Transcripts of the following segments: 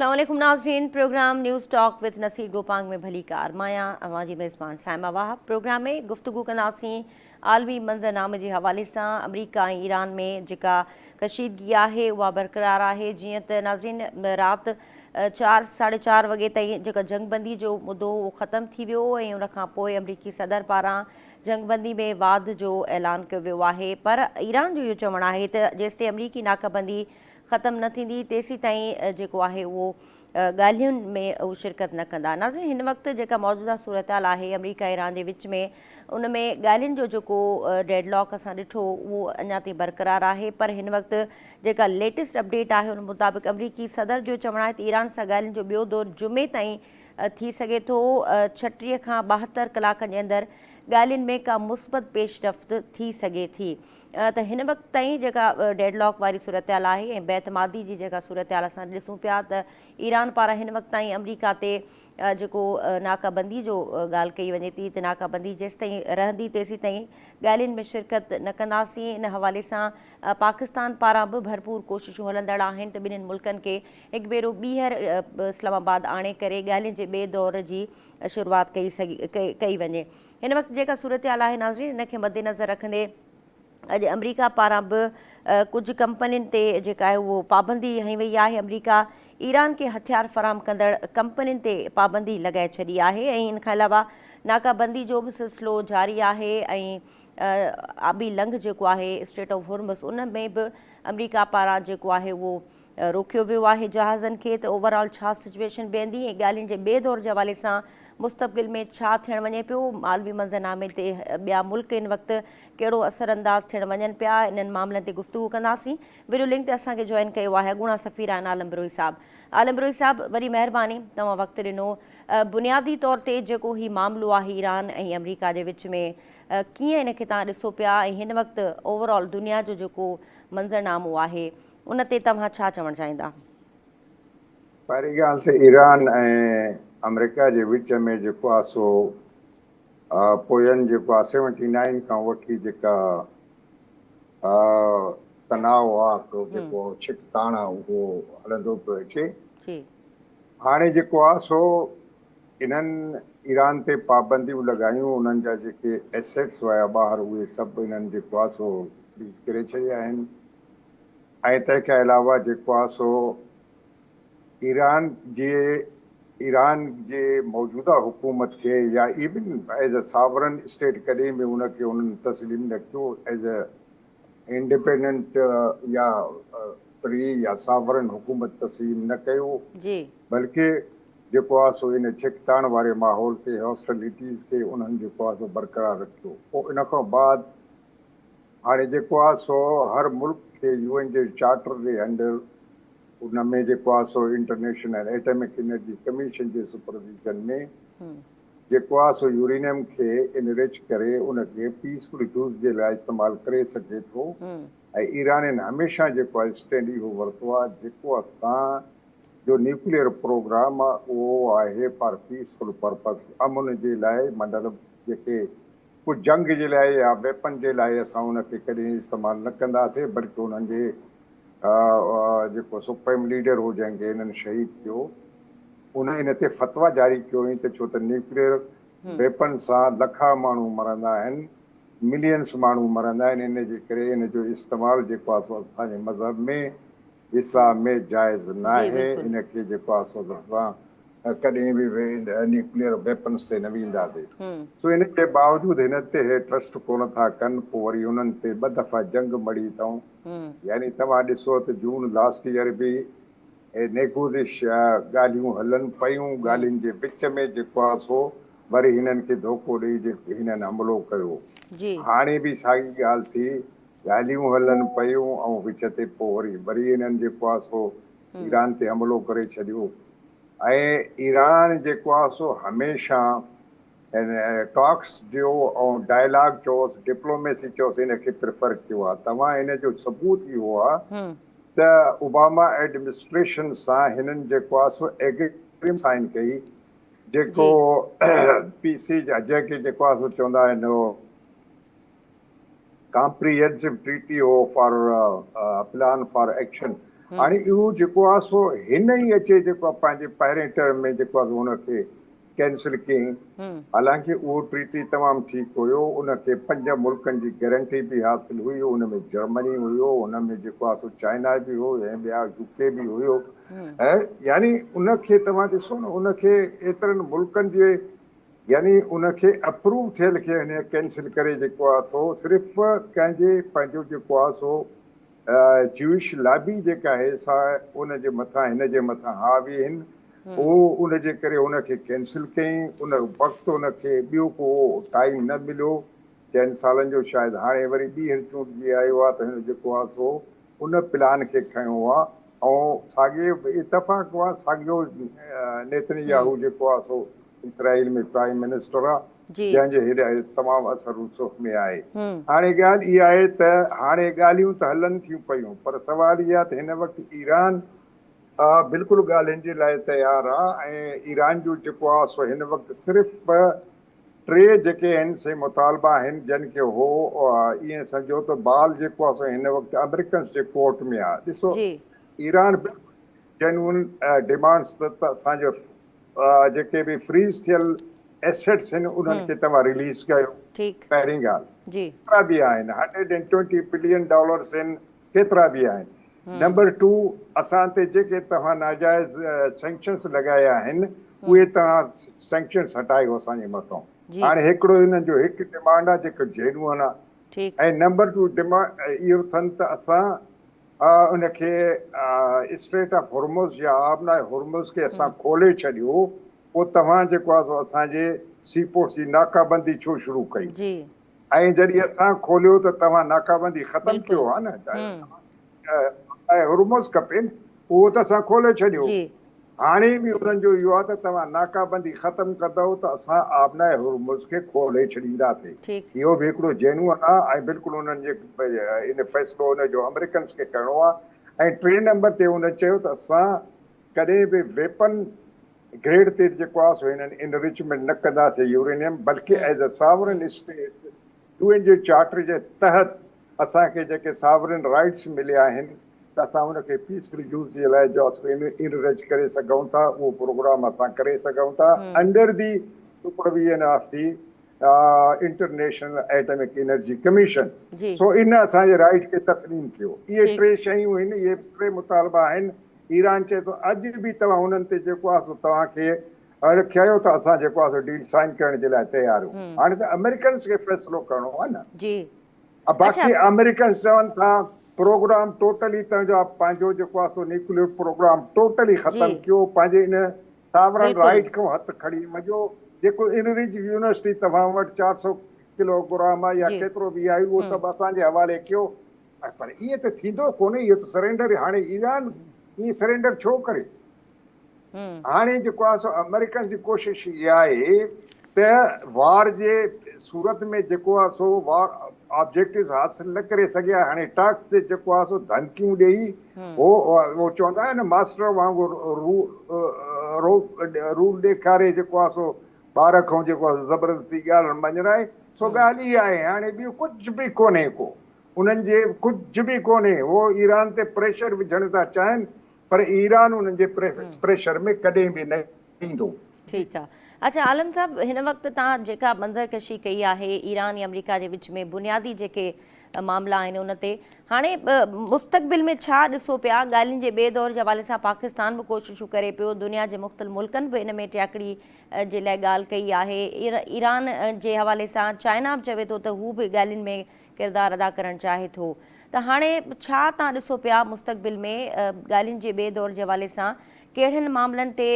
अस्सलाम वालेकुम नाज़रीन। Programme news talk with Naseer Gopang में भली कार माया अवाजी मेज़बान साइमा वाह। प्रोग्राम में गुफ्तगू कंदासीं आलमी मंज़रनामे जे हवाले सां। अमरीका ऐं ईरान में जेका कशीदगी आहे उहा बरक़रार आहे। जीअं त नाज़रीन राति 4 साढे 4 वॻे ताईं जेका जंगबंदी जो मुदो उहो ख़तमु थी वियो ऐं उनखां पोइ अमरीकी सदर पारां जंगबंदी में वाध जो ऐलान कयो वियो आहे। पर ईरान जो इहो चवणु आहे त जेसिताईं अमरीकी नाकाबंदी ख़तमु न थींदी तेसी ताईं जेको आहे उहो ॻाल्हियुनि में उहो शिरकत न कंदा। नाज़रीन हिन वक़्तु जेका मौजूदा सूरत हाल आहे अमरीका ईरान जे विच में उन में ॻाल्हियुनि जो जेको डेडलॉक असां ॾिठो उहो अञा ताईं बरक़रार आहे। पर हिन वक़्तु जेका लेटेस्ट अपडेट आहे उन मुताबिक़ अमरीकी सदर जो चवणु आहे त ईरान सां ॻाल्हियुनि जो ॿियो दौरु जुमे ताईं थी सघे थो। 36 खां 72 कलाकनि जे अंदरि ॻाल्हियुनि में का मुस्बत पेशरफ़्त थी सघे थी। त हिन वक़्तु ताईं जेका डेडलॉक वारी सूरत हाल आहे ऐं बेतमादी जी जेका सूरत हाल असां ॾिसूं पिया त ईरान पारां हिन वक़्तु ताईं अमरीका ते जेको नाकाबंदी जो ॻाल्हि कई वञे थी त नाकाबंदी जेसि ताईं रहंदी तेसी ताईं ॻाल्हियुनि में शिरकत न कंदासीं। इन हवाले सां पाकिस्तान पारां बि भरपूर कोशिशूं हलंदड़ आहिनि त ॿिन्हिनि मुल्कनि खे हिकु भेरो ॿीहर इस्लामाबाद आणे करे ॻाल्हियुनि जे ॿिए दौर जी शुरूआति कई वञे। हिन वक़्तु जेका सूरत हाल आहे नाज़रीन इनखे मद्देनज़र रखंदे अॼु अमरीका पारां बि कुझु कंपनियुनि ते जेका आहे उहो पाबंदी हई वई आहे। अमरीका ईरान खे हथियार फ़राहम कंदड़ कंपनियुनि ते पाबंदी लॻाए छॾी आहे ऐं इन खां अलावा नाकाबंदी जो बि सिलसिलो जारी आहे ऐं आबी लंघ जेको आहे स्ट्रेट ऑफ होर्मुज़ उन में बि अमरीका पारां जेको आहे उहो रोकियो वियो आहे जहाज़नि खे। त ओवरऑल छा सिचुएशन बीहंदी ऐं ॻाल्हियुनि जे ॿिए दौर जे हवाले सां मुस्तक़बिल में छा थियणु वञे पियो, आलमी मंज़रनामे ते ॿिया मुल्क इन वक़्तु कहिड़ो असरअंदाज़ थियणु वञनि पिया, इन्हनि मामलनि ते गुफ़्तगू कंदासीं। वीडियो लिंक ते असांखे जॉइन कयो आहे अॻूणा सफ़ीर आहिनि आलम बरोही साहब। आलम बरोही साहब वरी महिरबानी तव्हां वक़्तु ॾिनो। बुनियादी तौर ते जेको ही मामिलो आहे ईरान ऐं अमरीका जे विच में कीअं इनखे तव्हां ॾिसो पिया ऐं हिन वक़्तु ओवरऑल दुनिया जो जेको मंज़रनामो आहे उन ते तव्हां छा चवणु चाहींदा? पहिरीं ॻाल्हि त ईरान ऐं अमेरिका जे विच में जेको आहे सो पोयनि जेको आहे 79 खां वठी जेका तनाव आहे जेको छिकताण आहे उहो हलंदो पियो अचे। हाणे जेको आहे सो इन्हनि ईरान ते पाबंदियूं लॻायूं, उन्हनि जा जेके एसेट्स हुया ॿाहिरि उहे सभु इन्हनि जेको आहे सो फ्रीज़ करे छॾिया आहिनि। ऐं तंहिंखां अलावा जेको आहे सो ईरान जे मौजूदा हुकूमत खे या even as a sovereign state कॾहिं बि उनखे उन्हनि तस्लीम न कयो एज अ इंडिपेंडेंट या फ्री या सावरन हुकूमत तस्लीम न कयो, बल्कि जेको आहे सो इन छिकताण वारे माहौल खे हॉस्टिलिटीज़ खे उन्हनि जेको आहे सो बरक़रार रखियो। पोइ इन खां बाद हाणे जेको आहे सो हर मुल्क खे UN जे चार्टर जे अंदरि उन में जेको आहे so international atomic energy commission जे सुपरविजन में जेको आहे सो यूरेनियम खे इनरिच करे उनखे पीसफुल यूज़ जे लाइ इस्तेमालु करे सघे थो। ऐं ईरान हमेशह जेको आहे स्टैंड इहो वरितो आहे जेको असां जो न्यूक्लियर प्रोग्राम आहे उहो आहे फॉर पीसफुल पर्पस, अमन जे लाइ, मतिलबु जेके कुझु जंग जे लाइ या वेपन जे लाइ असां उनखे कॾहिं इस्तेमालु न कंदासीं, बल्कि उन्हनि जे जेको सुप्रीम लीडर हो जंहिंखे हिननि शहीद कयो उन इन ते फतवा जारी कयो हुई त छो त न्यूक्लियर वेपन सां लखा माण्हू मरंदा आहिनि, मिलियंस माण्हू मरंदा आहिनि, इन जे करे इन जो इस्तेमालु जेको आहे सो असांजे मज़हब में इस्लाम में जाइज़ न आहे। इनखे जेको आहे सो असां कॾहिं बि न्यूक्लियर वेपन्स ते न वेंदासीं। सो इन जे बावजूदि हिन ते हे ट्रस्ट कोन था कनि, पोइ वरी उन्हनि ते 2 दफ़ा जंग मड़ी अथऊं। यानी तव्हां ॾिसो त जून लास्ट ईयर बि नेगोशिएश ॻाल्हियूं हलनि पयूं, ॻाल्हियुनि जे विच में जेको आहे सो वरी हिननि खे धोखो ॾेई हिननि हमलो कयो। हाणे बि साॻी ॻाल्हि थी, ॻाल्हियूं हलनि पयूं ऐं विच ते पोइ वरी हिननि जेको आहे सो ईरान ते हमलो करे छॾियो। ऐं ईरान जेको आहे सो हमेशह टॉक्स जो ऐं डायलॉग चओसि, डिप्लोमेसी चओसि, इनखे प्रिफर कयो आहे। तव्हां इन जो सबूत इहो आहे त ओबामा एडमिनिस्ट्रेशन सां हिननि जेको आहे सो एग्रीमेंट साइन कई, जेको PC जंहिंखे जेको आहे सो चवंदा आहिनि कॉम्प्रिहेंसिव ट्रीटी हो फॉर प्लान फॉर एक्शन। हाणे इहो जेको आहे सो हिन ई अचे जेको आहे पंहिंजे पहिरें टर्म में जेको आहे हुनखे कैंसिल कयईं। हालांकि उहो ट्रीटी तमामु ठीकु हुयो, उनखे 5 मुल्कनि जी गारंटी बि हासिल हुई, उन में जर्मनी हुयो, उन में जेको आहे सो चाइना बि हो ऐं ॿिया यूके बि हुयो। ऐं यानी उनखे तव्हां ॾिसो न, उनखे एतिरनि मुल्कनि जे यानी उनखे अप्रूव थियल खे हिन कैंसिल करे जेको आहे सो सिर्फ़ु कंहिंजे पंहिंजो जेको आहे सो ज्यूइश लॉबी जेका आहे सा उनजे मथां हिन जे मथां हावी आहिनि। उहो उनजे करे उनखे कैंसिल कयईं। उन वक़्तु उनखे ॿियो को टाइम न मिलियो। 10 सालनि जो शायदि हाणे वरी ॿीहर चूंडिजी आयो आहे त हिन जेको आहे सो उन प्लान खे खयो आहे। ऐं साॻिए इतफ़ाक़ आहे साॻियो नेतन्याहू जेको आहे सो इसराइल में प्राइम मिनिस्टर आहे, जंहिंजे हेॾे तमामु असर रुसूख़ में आहे। हाणे ॻाल्हि इहा आहे त हाणे ॻाल्हियूं त हलनि थियूं पियूं, पर सुवाल इहा त हिन वक़्तु ईरान बिल्कुलु ॻाल्हियुनि जे लाइ तयारु आहे। ऐं ईरान जो जेको आहे सो हिन वक़्तु सिर्फ़ु 3 जेके आहिनि से मुतालबा आहिनि जिन खे हो ईअं सम्झो त बाल जेको आहे सो हिन वक़्तु अमेरिकन्स जे कोर्ट में आहे। ॾिसो ईरान जेन्युइन डिमांड्स त असांजो जेके बि फ्रीज़ थियल एसेट्स आहिनि उन्हनि खे तव्हां रिलीज़ कयो। पहिरीं ॻाल्हि केतिरा बि आहिनि, $120 बिलियन आहिनि, केतिरा बि आहिनि। नंबर 2, असां ते जेके तव्हां नाजाइज़ सैंक्शन्स लॻाया आहिनि उहे तव्हां सैंक्शन्स हटायो असांजे मथां। हाणे हिकिड़ो हिननि जो हिकु डिमांड आहे जेको जेन्युइन आहे। ऐं नंबर 2 डिमांड इहो अथनि त असां उनखे स्ट्रेट ऑफ हुर्मुज़ या आबनाए हुर्मुज़ खे असां खोले छॾियो, पोइ तव्हां जेको आहे सो असांजे सीपोर्ट्स जी नाकाबंदी छो शुरू कई? ऐं जॾहिं असां खोलियो त तव्हां नाकाबंदी ख़तमु कयो आहे न, हुर्मुज़ खपे, उहो त असां खोले छॾियो। हाणे बि उन्हनि जो इहो आहे त तव्हां नाकाबंदी ख़तमु कंदव त असां आबनाए हुर्मुज़ खे खोले छॾींदासीं। इहो बि हिकिड़ो जेन्युइन आहे ऐं बिल्कुलु उन्हनि जे इन फ़ैसिलो उनजो अमेरिकन्स खे करिणो आहे। ऐं 3 नंबर ते उन चयो त असां कॾहिं बि वेपन ग्रेड ते जेको आहे सो हिननि इनरिचमेंट न कंदासीं यूरेनियम, बल्कि as a sovereign state UN जे चार्टर जे तहत असांखे जेके सावरन राइट्स मिलिया आहिनि त असां उनखे पीसफुल यूज़ जे लाइ जो इनरिच करे सघूं था। उहो प्रोग्राम असां करे सघूं था under the supervision of the international atomic energy commission. So in असांजे राइट खे तस्लीम कयो। इहे 3 शयूं आहिनि, इहे 3 मुतालबा आहिनि। ईरान चए थो अॼु बि तव्हां हुननि ते जेको आहे सो तव्हांखे रखियो त असां जेको आहे सो डील साइन करण जे लाइ तयारु आहियूं। हाणे त अमेरिकन्स खे फ़ैसिलो करिणो आहे न। बाक़ी अमेरिकन्स चवनि था प्रोग्राम टोटली तव्हांजो पंहिंजो जेको आहे सो न्यूक्लियर प्रोग्राम टोटली ख़तमु कयो, पंहिंजे इन सावरन राइट खां हथु खणी वञो। जेको इनरिच यूनिवर्सिटी तव्हां वटि 400 किलोग्राम आहे या केतिरो बि आहे उहो सभु असांजे हवाले कयो। पर ईअं त थींदो कोन्हे, इहो त सरेंडर। हाणे ईरान ईअं सरेंडर छो करे? हाणे जेको आहे सो अमेरिकन जी कोशिशि इहा आहे त वार जे सूरत में जेको आहे सो वार ऑब्जेक्टिव हासिल न करे सघिया। हाणे टाक्स ते जेको आहे सो धमकियूं ॾेई उहो चवंदा आहिनि मास्टर वांगुरु रूल ॾेखारे जेको आहे सो ॿार खां जेको आहे ज़बरदस्ती ॻाल्हि मञराए। सो ॻाल्हि इहा आहे। हाणे ॿियो कुझु बि कोन्हे को उन्हनि जे, कुझु बि कोन्हे। उहो ईरान ते प्रेशर विझण था चाहिनि, पर ईरान उन्हनि जे प्रेशर में कॾहिं बि न ईंदो। ठीकु आहे। अच्छा आलम साहब, हिन वक़्तु तव्हां जेका मंज़रकशी कई आहे ईरान ऐं अमेरिका जे विच में बुनियादी जेके मामला आहिनि उन ते, हाणे मुस्तक़बिल में छा ॾिसो पिया? ॻाल्हियुनि जे ॿिए दौर जे हवाले सां पाकिस्तान बि कोशिशूं करे पियो, दुनिया जे मुख़्तलिफ़ मुल्कनि बि इन में टियाकड़ी जे लाइ ॻाल्हि कई आहे। ईरान जे हवाले सां चाइना बि चवे थो त हू बि ॻाल्हियुनि में किरदारु अदा करणु चाहे थो। त हाणे छा तव्हां ॾिसो पिया मुस्तक़बिल में ॻाल्हियुनि जे ॿिए दौर जे हवाले सां कहिड़नि मामलनि ते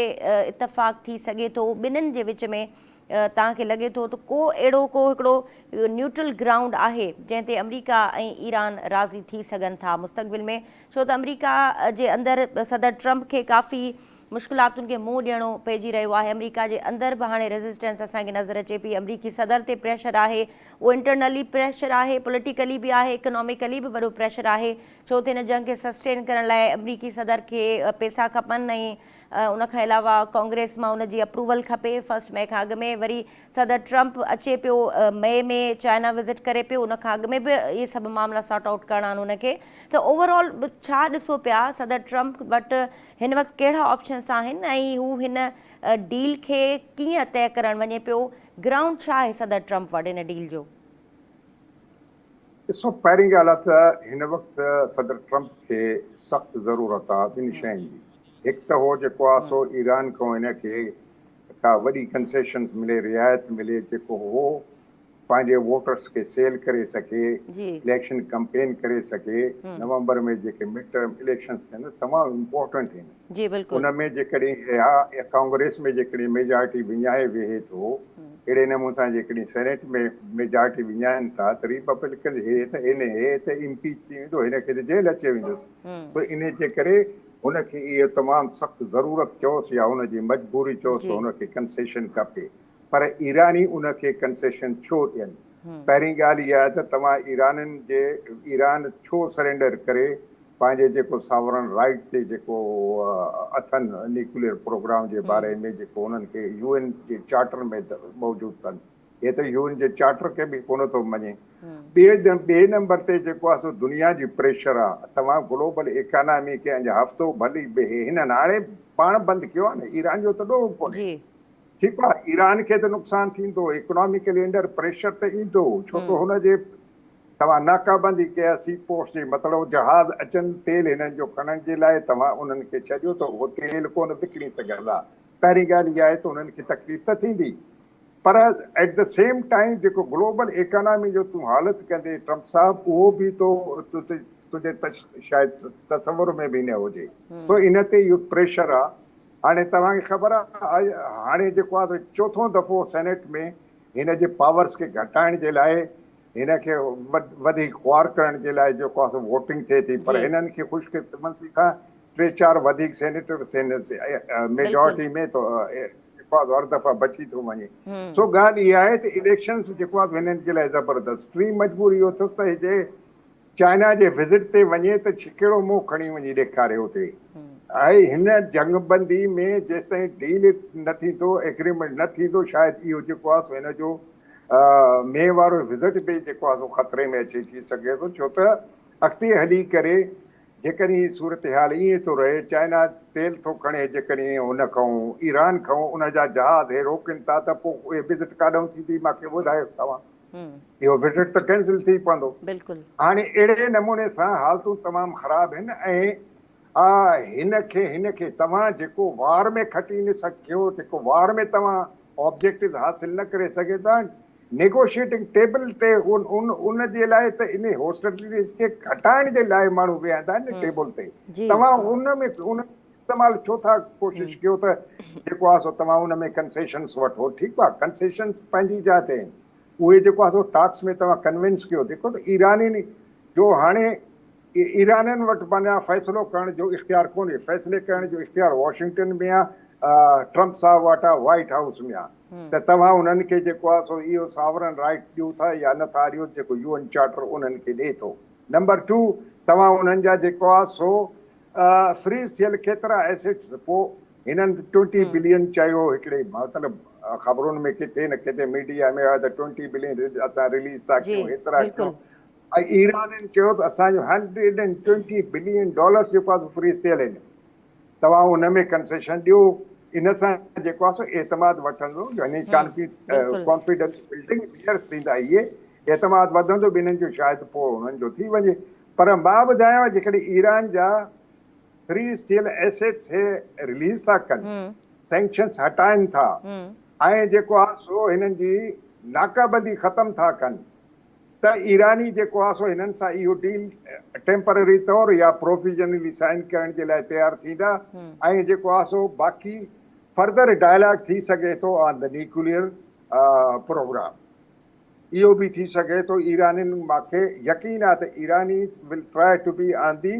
इतफ़ाक़ थी सघे थो? ॿिन्हिनि जे विच में तव्हांखे लॻे थो त को अहिड़ो को हिकिड़ो न्यूट्रल ग्राउंड आहे जंहिं ते अमेरिका ऐं ईरान राज़ी थी सघनि था मुस्तक़बिल में? छो त अमेरिका जे अंदरि सदर ट्रंप खे काफ़ी मुश्किलातुनि खे मुंहुं ॾियणो पइजी रहियो आहे। अमेरिका जे अंदरि बि हाणे रेज़िस्टेंस असांखे नज़र अचे पई। अमरीकी सदर ते प्रेशर आहे, उहो इंटरनली प्रेशर आहे, पॉलिटिकली बि आहे, इकोनॉमिकली बि वॾो प्रेशर आहे। छो त हिन जंग खे सस्टेन करण लाइ अमरीकी सदर खे पैसा खपनि ऐं उनखां अलावा कांग्रेस मां उनजी अप्रूवल खपे फर्स्ट मई खां अॻु में, वरी सदर ट्रंप अचे पियो मई में चाइना विज़िट करे पियो, उनखां अॻु में बि इहे सभु मामला सॉर्ट आउट करणा आहिनि उनखे। त ओवरऑल छा ॾिसो पिया सदर ट्रंप वटि हिन वक़्तु कहिड़ा ऑप्शन्स आहिनि ऐं हू हिन डील खे कीअं तय करणु वञे पियो, ग्राउंड छा आहे सदर ट्रंप वटि हिन डील जो? ॾिसो, पहिरीं ॻाल्हि आहे त हिन वक़्तु सदर ट्रंप खे सख़्तु ज़रूरत आहे ॿिनि शयुनि जी। हिकु त हो जेको आहे सो ईरान खां हिनखे का वॾी कंसेशन्स मिले, रिआयत मिले, जेको हो पंहिंजे वोटर्स खे सेल करे सघे, इलेक्शन कैंपेन करे सघे। नवंबर में जेके मिड टर्म इलेक्शन्स थियनि तमामु इम्पोर्टेंट आहिनि। उन में जेकॾहिं कांग्रेस में जेकॾहिं मेजॉरिटी विञाए वेहे थो, अहिड़े नमूने सां जेकॾहिं सेनेट में मेजॉरिटी विञाइनि था त रिपब्लिकन हे त इम्पीच थी वेंदो, हिनखे त जेल अची वेंदुसि। त इन जे करे हुनखे इहो तमामु सख़्तु ज़रूरत चयोसि या हुनजी मजबूरी चयोसि त हुनखे कंसेशन खपे। पर ईरानी उनखे कंसेशन छो ॾियनि? पहिरीं ॻाल्हि इहा आहे त तव्हां ईरान छो सरेंडर करे पंहिंजे जेको सॉवरन राइट ते जेको अथनि न्यूक्लियर प्रोग्राम जे बारे में जेको उन्हनि खे यूएन जे चार्टर में मौजूदु अथनि, हे त यूएन जे चार्टर खे बि कोन थो मञे। ॿिए नंबर ते जेको आहे सो दुनिया जी प्रेशर आहे। तव्हां ग्लोबल इकोनॉमी खे अञा हफ़्तो भली हिननि हाणे पाण बंदि कयो आहे न, ईरान जो त ॾोह कोन्हे। ठीकु आहे, ईरान खे त नुक़सानु थींदो, इकोनॉमिकली अंडर प्रेशर त ईंदो, छो त हुनजे तव्हां नाकाबंदी कया सी पोस्ट जे मतिलबु जहाज़ अचनि तेल हिननि जो खणण जे लाइ, तव्हां उन्हनि खे छॾियो त उहो तेल कोन विकिणी सघंदा। पहिरीं ॻाल्हि इहा आहे त उन्हनि खे तकलीफ़ त थींदी, पर एट द सेम टाइम जेको ग्लोबल इकोनॉमी जो तूं हालत कंदे ट्रंप साहब, उहो बि तो तुंहिंजे शायदि तसवुर में बि न हुजे। सो इन ते इहो प्रेशर आहे। हाणे तव्हांखे ख़बर आहे, हाणे जेको आहे चोथों दफ़ो सेनेट में हिन जे पावर्स खे घटाइण जे लाइ, हिनखे वधीक ख्वार करण जे लाइ जेको आहे वोटिंग थिए थी, पर हिननि खे ख़ुशकिस्मती खां 3-4 वधीक सेनेटर मेजॉरिटी में तो हर दफ़ा बची थो वञे। सो ॻाल्हि इहा आहे त इलेक्शन्स जेको आहे हिननि जे लाइ ज़बरदस्त। टी मजबूरी इहो अथसि त हिते चाइना जे विज़िट ते वञे त कहिड़ो मुंहुं खणी वञी ॾेखारे हुते। ऐं हिन जंगबंदी में जेसि ताईं डील न थींदो, एग्रीमेंट न थींदो, शायदि इहो जेको आहे हिन जो मे वारो विज़िट बि जेको आहे ख़तरे में अची थी सघे थो। छो त अॻिते हली करे जेकॾहिं सूरत हाल ईअं थो रहे, चाइना तेल थो खणे जेकॾहिं हुन खां ईरान खां, उन जा जहाज़ हे रोकनि था, त पोइ उहे विज़िट काॾों थींदी मूंखे ॿुधायो तव्हां। इहो विज़िट त कैंसिल थी पवंदो। हाणे अहिड़े नमूने सां हालतूं तमामु ख़राबु आहिनि। ऐं हिनखे तव्हां जेको वार में खटी न सघियो, जेको वार में तव्हां ऑब्जेक्टिव हासिल न करे सघे था, नेगोशिएटिंग टेबल ते उन जे लाइ त इन हॉस्टिलिटीज़ खे घटाइण जे लाइ माण्हू वेहंदा आहिनि टेबल ते। तव्हां उन इस्तेमालु छो था कोशिशि कयो त जेको आहे सो तव्हां उन में कंसेशन्स वठो? ठीकु आहे, कंसेशन्स पंहिंजी जाइ ते आहिनि, उहे जेको आहे सो टाक्स में तव्हां कन्विंस कयो। देखो त ईरानी जो हाणे ईराननि वटि माना फ़ैसिलो करण जो इख़्तियार कोन्हे, फ़ैसिले करण जो इख़्तियार वॉशिंगटन में आहे, ट्रंप साहब वटि आहे, व्हाइट हाउस में आहे। त तव्हां उन्हनि खे जेको आहे सो इहो सॉवरन राइट ॾियो था या नथा ॾियो, जेको यूएन चार्टर उन्हनि खे ॾिए थो। नंबर 2, तव्हां उन्हनि जा जेको आहे सो फ्रीज़ थियल केतिरा एसेट्स, पोइ हिननि 20 बिलियन चयो हिकिड़े मतिलबु ख़बरुनि में किथे न किथे मीडिया में आहे त 20 बिलियन असां रिलीज़ था कयूं, हेतिरा कयूं। ऐं ईराननि चयो त असांजो $120 बिलियन जेको आहे फ्रीज़ थियल आहिनि, तव्हां उन में कंसेशन ॾियो। इन सां जेको आहे सो एतमाद वठंदो, यानी कॉन्फिडेंस बिल्डिंग ईयर्स थींदा, इहे एतमाद वधंदो ॿिन्हिनि जो, शायदि पोइ हुननि जो थी वञे। पर मां ॿुधायां, जेकॾहिं ईरान जा फ्रीज़ थियल एसेट्स हे रिलीज़ था कनि, सैंक्शन्स हटाइनि था, ऐं जेको आहे सो हिननि जी नाकाबंदी ख़तमु था कनि, त ईरानी जेको आहे सो हिननि सां इहो डील टेम्पररी तौरु या प्रोविजनली साइन करण जे लाइ तयारु थींदा। ऐं जेको आहे सो बाक़ी फर्दर डायलॉग थी सघे थो ऑन द न्यूक्लियर प्रोग्राम, इहो बि थी सघे थो। ईरानियुनि मूंखे यकीन आहे त ईरानी will try to be on the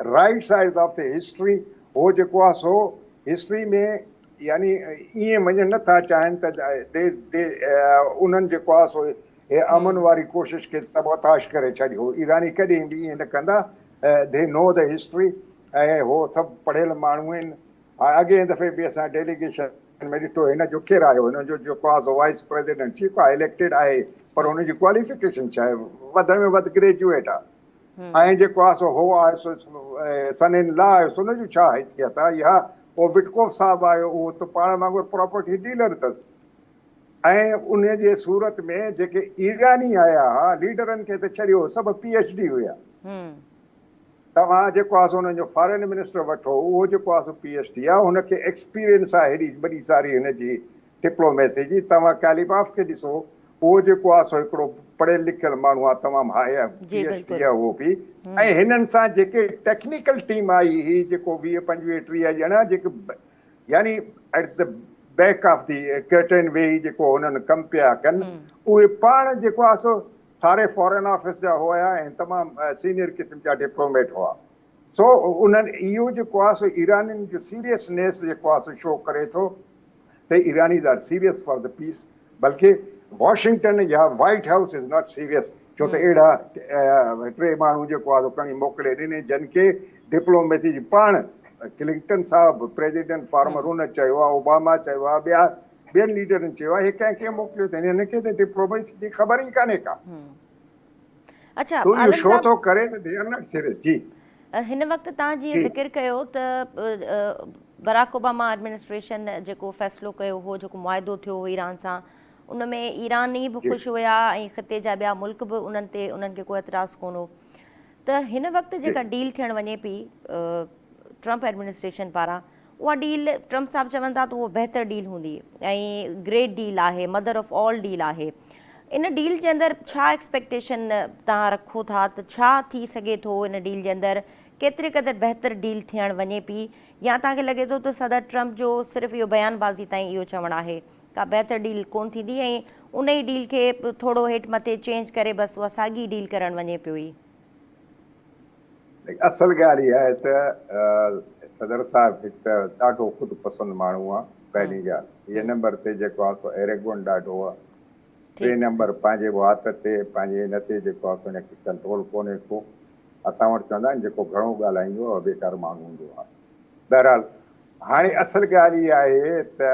right side of the history. हो जेको आहे सो हिस्ट्री में यानी ईअं वञणु नथा चाहिनि त उन्हनि जेको आहे सो हे अमन वारी कोशिश खे सबोताश करे छॾियो। ईरानी कॾहिं बि ईअं न कंदा, दे नो द हिस्ट्री, ऐं हो सभु पढ़ियल माण्हू आहिनि, अॻे दफ़े बि असां डेलीगेशन में ॾिठो हिन जो केरु आयो, हिन जो जेको आहे वाइस प्रेसिडेंट ठीकु आहे इलेक्टेड आहे, पर हुनजी क्वालिफिकेशन छा आहे, वध में वधि ग्रेजुएट आहे। ऐं जेको आहे सो हो आहे सन इन लॉ आहे, हुनजो छा हैसियत आहे, या पोइ विटकोफ साहिबु आयो, उहो त पाण वांगुरु प्रॉपर्टी डीलर अथसि। ऐं उन जे सूरत में जेके ईरानी आया हुआ लीडरनि खे त छॾियो, सभु PhD हुया। तव्हां जेको आहे सो हुननि जो फॉरेन मिनिस्टर वठो, उहो जेको आहे सो PhD आहे, हुनखे एक्सपीरियंस आहे हेॾी वॾी सारी हिनजी डिप्लोमेसी जी। तव्हां कैलिबाफ खे ॾिसो, उहो जेको आहे सो हिकिड़ो पढ़ियल लिखियल माण्हू आहे, तमामु हाई PhD आहे उहो बि। ऐं हिननि सां जेके टेक्निकल टीम आई हुई, जेको 20-25-30 ॼणा जेके यानी at the back of the curtain वेही जेको हुननि कमु पिया कनि, उहे पाण जेको आहे सो सारे फॉरेन ऑफिस जा हुआ ऐं तमामु सीनियर क़िस्म जा डिप्लोमेट हुआ। सो उन्हनि इहो जेको आहे सो ईरानियुनि जो सीरियसनेस जेको आहे सो शो करे थो त Iranians are serious for the peace, बल्कि वॉशिंगटन या White House is not serious, छो त अहिड़ा 3 माण्हू जेको आहे खणी मोकिले ॾिने जिन खे डिप्लोमेसी जी पाण क्लिंटन साहब प्रेसिडेंट फॉर्मर हुन चयो आहे, ओबामा चयो आहे, ॿियनि लीडरनि चयो आहे, हे कंहिंखे मोकिलियो अथनि, हिनखे त डिप्लोमेसी जी ख़बर ई कान्हे का। अच्छा तो इहो आलम छो साहब, थो करे त दे आर नॉट सीरियस। जी हिन वक़्तु तव्हां जीअं ज़िक्र कयो त बराक ओबामा एडमिनिस्ट्रेशन जेको फ़ैसिलो कयो हो, जेको मुआइदो थियो हो ईरान सां, उन में ईरानी बि ख़ुशि हुया ऐं ख़िते जा ॿिया मुल्क बि उन्हनि खे को एतिराज़ु कोन हो। त हिन वक़्तु जेका डील थियणु वञे पई ट्रंप एडमिनिस्ट्रेशन पारां, उहा डील ट्रंप साहब चवनि था त उहा बहितर डील हूंदी ऐं ग्रेट डील आहे, मदर ऑफ ऑल डील आहे। इन डील जे अंदरि छा एक्सपेक्टेशन तव्हां रखो था त छा थी सघे थो इन डील जे अंदरि, केतिरे क़दुरु बहितर डील थियणु वञे पई, या तव्हांखे लॻे थो त सदर ट्रंप जो सिर्फ़ु इहो बयानबाज़ी ताईं इहो चवणु आहे, का बहितर डील कोन थींदी ऐं उन ई डील खे थोरो हेठि मथे चेंज करे बसि उहा साॻी डील करणु वञे पियो ई? असल ॻाल्हि इहा आहे त सदर साहिबु हिकु त ॾाढो ख़ुदि पसंदि माण्हू आहे, पहिरीं ॻाल्हि। ॿिए नंबर ते जेको आहे सो एरेगोन ॾाढो आहे। 3 नंबर पंहिंजे वात ते पंहिंजे हिन ते जेको आहे हुनखे कंट्रोल कोन्हे को। असां वटि चवंदा आहिनि जेको घणो ॻाल्हाईंदो आहे बेकार माण्हू हूंदो आहे। बहरहाल हाणे असल ॻाल्हि इहा आहे त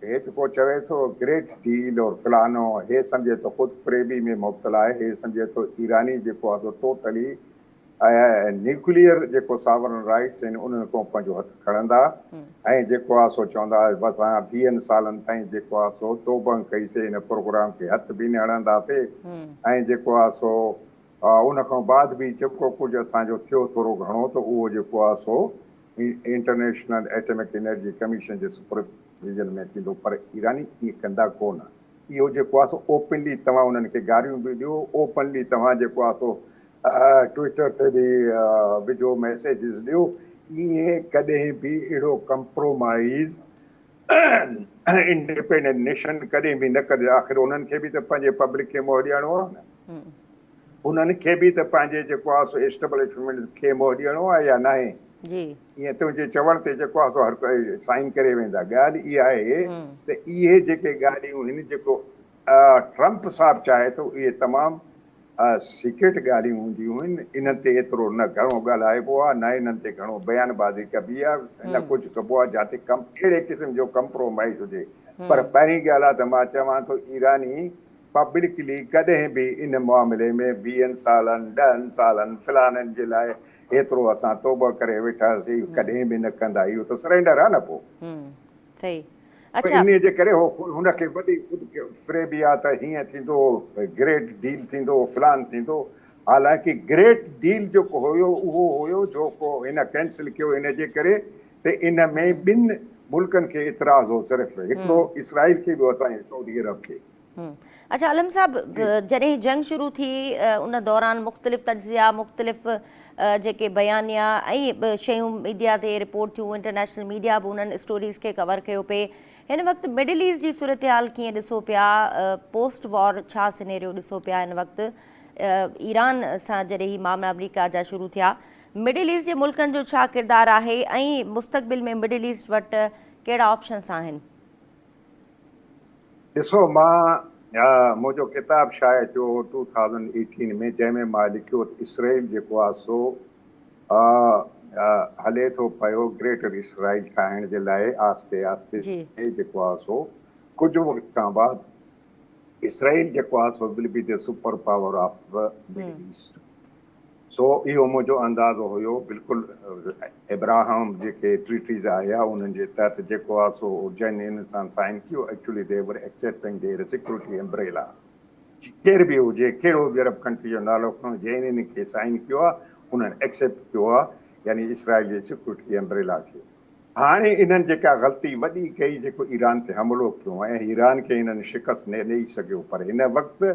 हे जेको चवे थो ग्रेट डील और फलानो, हे सम्झे थो ख़ुदि फ्रेबी में मुब्तला आहे। हे सम्झे थो ईरानी जेको आहे सो टोटली न्यूक्लियर जेको सावरन राइट्स आहिनि उन्हनि खां पंहिंजो हथु खणंदा ऐं जेको आहे सो चवंदा बसि 20 सालनि ताईं जेको आहे सो तोबण कईसीं, हिन प्रोग्राम खे हथु बि न हणंदासीं। ऐं जेको आहे सो उन खां बाद बि जेको कुझु असांजो थियो थोरो घणो त उहो जेको आहे so international atomic energy commission जे सुपरविजन में थींदो। पर ईरानी ईअं कंदा कोन। इहो जेको आहे सो ओपनली तव्हां उन्हनि खे गारियूं बि ॾियो, ओपनली तव्हां जेको आहे सो ट्विटर ते बि विझो, मैसेजिस ॾियो। ईअं कॾहिं बि अहिड़ो कंप्रोमाइज़ इंडिपेंडेंट नेशन कॾहिं बि न करे। आख़िर उन्हनि खे बि त पंहिंजे पब्लिक खे मोह ॾियणो आहे न, उन्हनि खे बि त पंहिंजे जेको आहे सो एस्टेब्लिशमेंट खे मोह ॾियणो आहे या न आहे? ईअं तुंहिंजे चवण ते जेको आहे सो हर कोई साइन करे वेंदा। ॻाल्हि इहा आहे त इहे जेके ॻाल्हियूं आहिनि, जेको ट्रंप साहिबु चाहे थो, इहे तमामु सीक्रेट ॻाल्हियूं हूंदियूं आहिनि। इन्हनि ते एतिरो न घणो ॻाल्हाइबो आहे, न इन्हनि ते घणो बयानबाज़ी कबी आहे, न कुझु कबो आहे जिते अहिड़े क़िस्म जो कंप्रोमाइज़ हुजे। पर पहिरीं ॻाल्हि आहे त मां चवां थो ईरानी पब्लिकली कॾहिं बि इन मामले में 20 सालनि 10 सालनि फलाननि जे लाइ एतिरो असां तौबा करे वेठासीं, कॾहिं बि न कंदा। इहो त सरेंडर आहे न पोइ। सही। इन जे करे हुनखे वॾी फ्रेबी आहे त हीअं थींदो, ग्रेट डील थींदो, फलान थींदो। हालांकि ग्रेट डील जेको हुयो उहो हुयो जेको हिन कैंसिल कयो इन जे करे त इन में 2 मुल्कनि खे इतराज़ हो, सिर्फ़ु हिकिड़ो इसराइल खे ॿियो असांजे सऊदी अरब खे। अच्छा आलम साहब, जॾहिं जंग शुरू थी उन दौरान मुख़्तलिफ़ तज्ज़िया, मुख़्तलिफ़ जेके बयानिया ऐं शयूं मीडिया ते रिपोर्ट थियूं, इंटरनेशनल मीडिया बि उन्हनि स्टोरीज़ खे कवर कयो पिए। हिन वक़्तु मिडिल ईस्ट जी सूरत हाल कीअं ॾिसो पिया, पोस्ट वॉर छा सिनेरियो ॾिसो पिया हिन वक़्तु? ईरान सां जॾहिं ही मामला अमरीका जा शुरू थिया, मिडिल ईस्ट जे मुल्कनि जो छा किरदारु आहे ऐं मुस्तक़बिल में मिडिल ईस्ट वटि कहिड़ा ऑप्शन्स आहिनि? ॾिसो, मुंहिंजो किताबु शाये थियो 2018 में, जंहिंमें मां लिखियो इसराइल जेको आहे सो हले थो पियो ग्रेटर इसराइल ठाहिण जे लाइ आस्ते आस्ते जी जेको आहे सो कुझु वक़्त खां बाद इसराइल जेको आहे so will be the super power of Middle East. So इहो मुंहिंजो अंदाज़ो हुयो। बिल्कुलु इब्राहिम जेके ट्रीटीज़ आया उन्हनि जे तहत जेको आहे सो जन इन सां साइन कयो। Actually they were accepting there security umbrella. केर बि हुजे, कहिड़ो बि अरब कंट्री जो नालो खणो, जंहिं खे साइन कयो आहे उन्हनि एक्सेप्ट कयो आहे, यानी इसराइल जे सिक्योरिटी अम्ब्रेला खे। हाणे इन्हनि जेका ग़लती वॾी कई जेको ईरान ते हमिलो कयो ऐं ईरान खे हिननि शिकस्त न ॾेई सघियो, पर हिन वक़्तु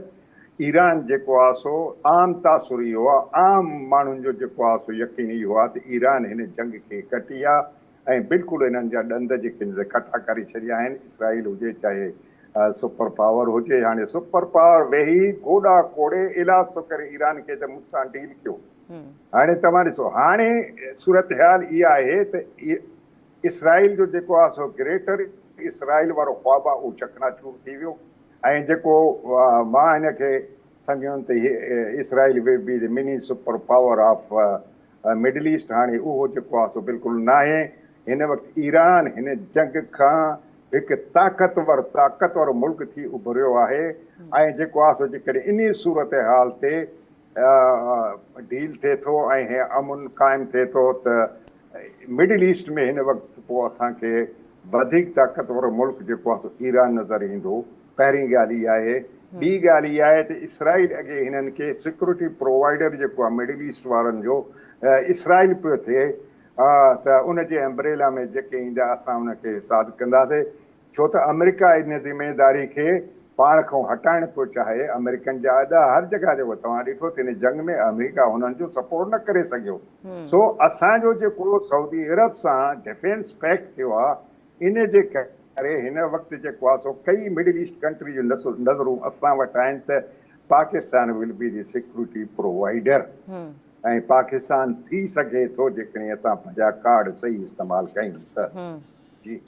ईरान जेको आहे सो आम तासुर इहो आहे, आम माण्हुनि जो जेको आहे सो यकीन इहो आहे त ईरान हिन जंग खे कटी आहे ऐं बिल्कुलु हिननि जा ॾंद जेके कठा करे छॾिया आहिनि। इसराइल हुजे चाहे सुपर पावर हुजे, हाणे सुपर पावर वेही गोॾा कोड़े इलाज थो करे ईरान खे त मूंसां डील कयो। हाणे तव्हां ॾिसो, हाणे सूरत हाल इहा आहे त इसराइल जो जेको आहे सो ग्रेटर इसराइल वारो ख्वाबु आहे उहो चकनाचूर थी वियो ऐं जेको मां हिन खे सम्झुमि त Israel will be the mini super power of Middle east. हाणे उहो जेको आहे सो बिल्कुलु न आहे। हिन वक़्तु ईरान हिन जंग खां हिकु ताक़तवर मुल्क थी उभरियो आहे ऐं जेको आहे सो जेकॾहिं इन सूरत हाल ते डील थिए थो ऐं अमुन क़ाइमु थिए थो त मिडल ईस्ट में हिन वक़्तु पोइ असांखे वधीक ताक़तवर मुल्क जेको आहे सो ईरान नज़र ईंदो। पहिरीं ॻाल्हि इहा आहे। ॿी ॻाल्हि इहा आहे त इसराइल अॻे हिननि खे सिक्योरिटी प्रोवाइडर जेको आहे मिडल ईस्ट वारनि जो इसराइल पियो थिए त उनजे अम्ब्रेला में जेके ईंदा असां उनखे साथ कंदासीं, छो त अमेरिका इन ज़िम्मेदारी खे पाण खां हटाइण पियो चाहे। अमेरिकन जा अदा हर जॻह ते तव्हां ॾिठो त हिन जंग में अमेरिका हुननि जो सपोर्ट न करे सघियो। सो असांजो जेको सऊदी अरब सां डिफेंस पैक्ट थियो आहे, इन जे करे हिन वक़्तु जेको आहे सो कई मिडल ईस्ट कंट्री जूं नज़रूं असां वटि आहिनि त पाकिस्तान विल बी द सिक्योरिटी प्रोवाइडर ऐं पाकिस्तान थी सघे थो जेकॾहिं असां पंहिंजा कार्ड सही इस्तेमालु कयूं त। जी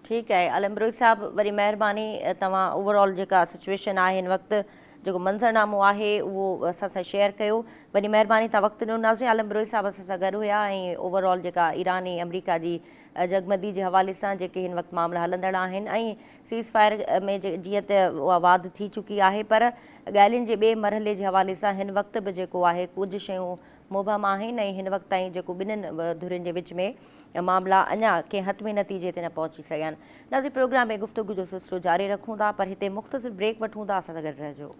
ठीकु आहे आलम बरोई साहब, वरी महिरबानी तव्हां ओवरऑल जेका सिचुएशन आहे हिन वक़्तु जेको मंज़रनामो आहे उहो असां सां शेयर कयो। वरी महिरबानी तव्हां वक़्तु ॾिनो। नाज़रीन, आलम बरोई साहब असां सां गॾु हुया ऐं ओवरऑल जेका ईरान ऐं अमरीका जी जगमंदी जे हवाले सां जेके हिन वक़्तु मामला हलंदड़ आहिनि ऐं सीज़ फायर में जीअं त उहा वाध थी चुकी आहे, पर ॻाल्हियुनि जे ॿिए मरहले जे हवाले सां हिन वक़्तु बि जेको आहे कुझु शयूं मुबहम आहिनि ऐं हिन वक़्तु ताईं जेको ॿिन्हिनि धुरियुनि जे विच में मामला अञा कंहिं हतमी नतीजे ते न पहुची सघिया आहिनि। नाज़रीन, प्रोग्राम में गुफ़्तगू जो सिलसिलो जारी रखूं था, पर हिते मुख़्तसिर ब्रेक वठूं था। असां सां गॾु रहिजो।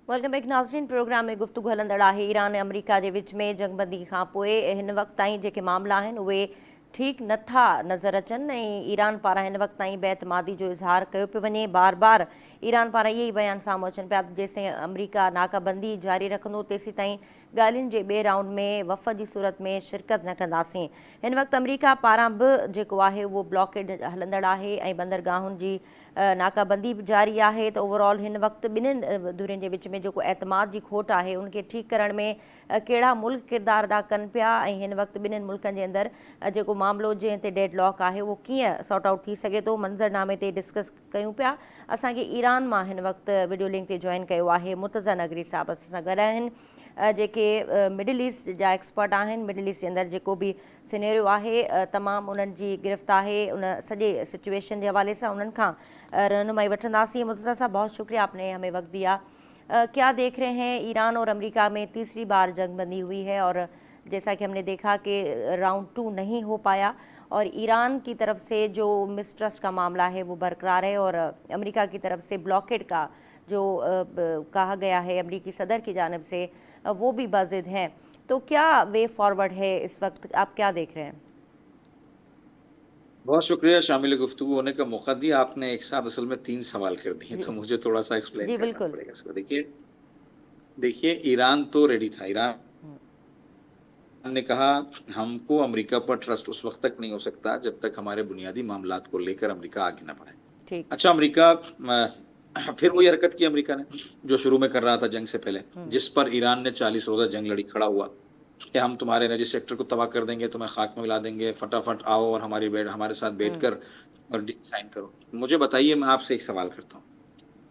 वेलकम बैक नाज़रीन, प्रोग्राम में गुफ्तगू हलंदड़ आहे ईरान ऐं अमरीका जे विच में जंगबंदी खां पोइ हिन वक़्तु ताईं जेके मामला आहिनि उहे ठीकु नथा नज़र अचनि ऐं ईरान पारां हिन वक़्तु ताईं बेतमादी जो इज़हार कयो पियो वञे। बार बार ईरान पारां इहे ई बयान साम्हूं अचनि पिया जेसिताईं अमरीका नाकाबंदी जारी रखंदो तेसीं ताईं ॻाल्हियुनि जे ॿिए राउंड में वफ़द जी सूरत में शिरकत न कंदासीं। हिन वक़्तु अमरीका पारां बि जेको आहे उहो ब्लॉकेड हलंदड़ आहे ऐं बंदरगाहुनि जी नाकाबंदी बि जारी आहे। त ओवरऑल हिन वक़्तु ॿिन्हिनि धुरियुनि जे विच में जेको एतमाद जी खोट आहे उनखे ठीकु करण में कहिड़ा मुल्क किरदारु अदा कनि पिया ऐं हिन वक़्तु ॿिन्हिनि मुल्कनि जे अंदरि जेको मामिलो जंहिं ते डेड लॉक आहे उहो कीअं सॉर्ट आउट थी सघे थो, मंज़रनामे ते डिस्कस कयूं पिया। असांखे ईरान मां हिन वक़्तु वीडियो लिंक ते जॉइन कयो आहे मुर्तज़ा नगरी साहब असां सां गॾु आहिनि, जेके मिडिल ईस्ट जा एक्सपर्ट आहिनि। मिडिल ईस्ट जे अंदरि जेको बि सिनेरियो आहे तमामु उन्हनि जी गिरफ़्त आहे उन सॼे सिचुएशन जे हवाले सां उन्हनि खां रहनुमाई वठंदासीं। मुर्तज़ा साहब, बहुत शुक्रिया, आपने हमें वक्त दिया। क्या देख रहे हैं, ईरान और अमेरिका में तीसरी बार जंगबंदी हुई है और जैसा कि हमने देखा कि राउंड 2 नहीं हो पाया और ईरान की तरफ से जो मिसट्रस्ट का मामला है वो बरकरार है और अमेरिका की तरफ से ब्लॉकेड का जो कहा गया है अमेरिकी सदर की जानिब से वो भी वाज़िद हैं। तो क्या वे फॉरवर्ड है इस वक्त, आप क्या देख रहे हैं? बहुत शुक्रिया शामिल गुफ्तगू होने का मौका दिया। आपने एक साथ असल में 3 सवाल कर दिए तो मुझे थोड़ा सा एक्सप्लेन करना पड़ेगा इसको। देखिए ईरान तो रेडी था। ईरान ने कहा हमको अमेरिका पर ट्रस्ट उस वक्त तक नहीं हो सकता जब तक हमारे बुनियादी मामलात को लेकर अमेरिका आगे ना बढ़े। अच्छा, अमेरिका फिर वही हरकत की अमेरिका ने जो शुरू में कर रहा था जंग से पहले, जिस पर ईरान ने 40 रोजा जंग लड़ी, खड़ा हुआ कि हम तुम्हारे एनर्जी सेक्टर को तबाह कर देंगे, तुम्हें खाक में मिला देंगे, फटाफट आओ और हमारे साथ बैठकर और डील साइन करो। मुझे बताइए, मैं आपसे एक सवाल करता हूँ,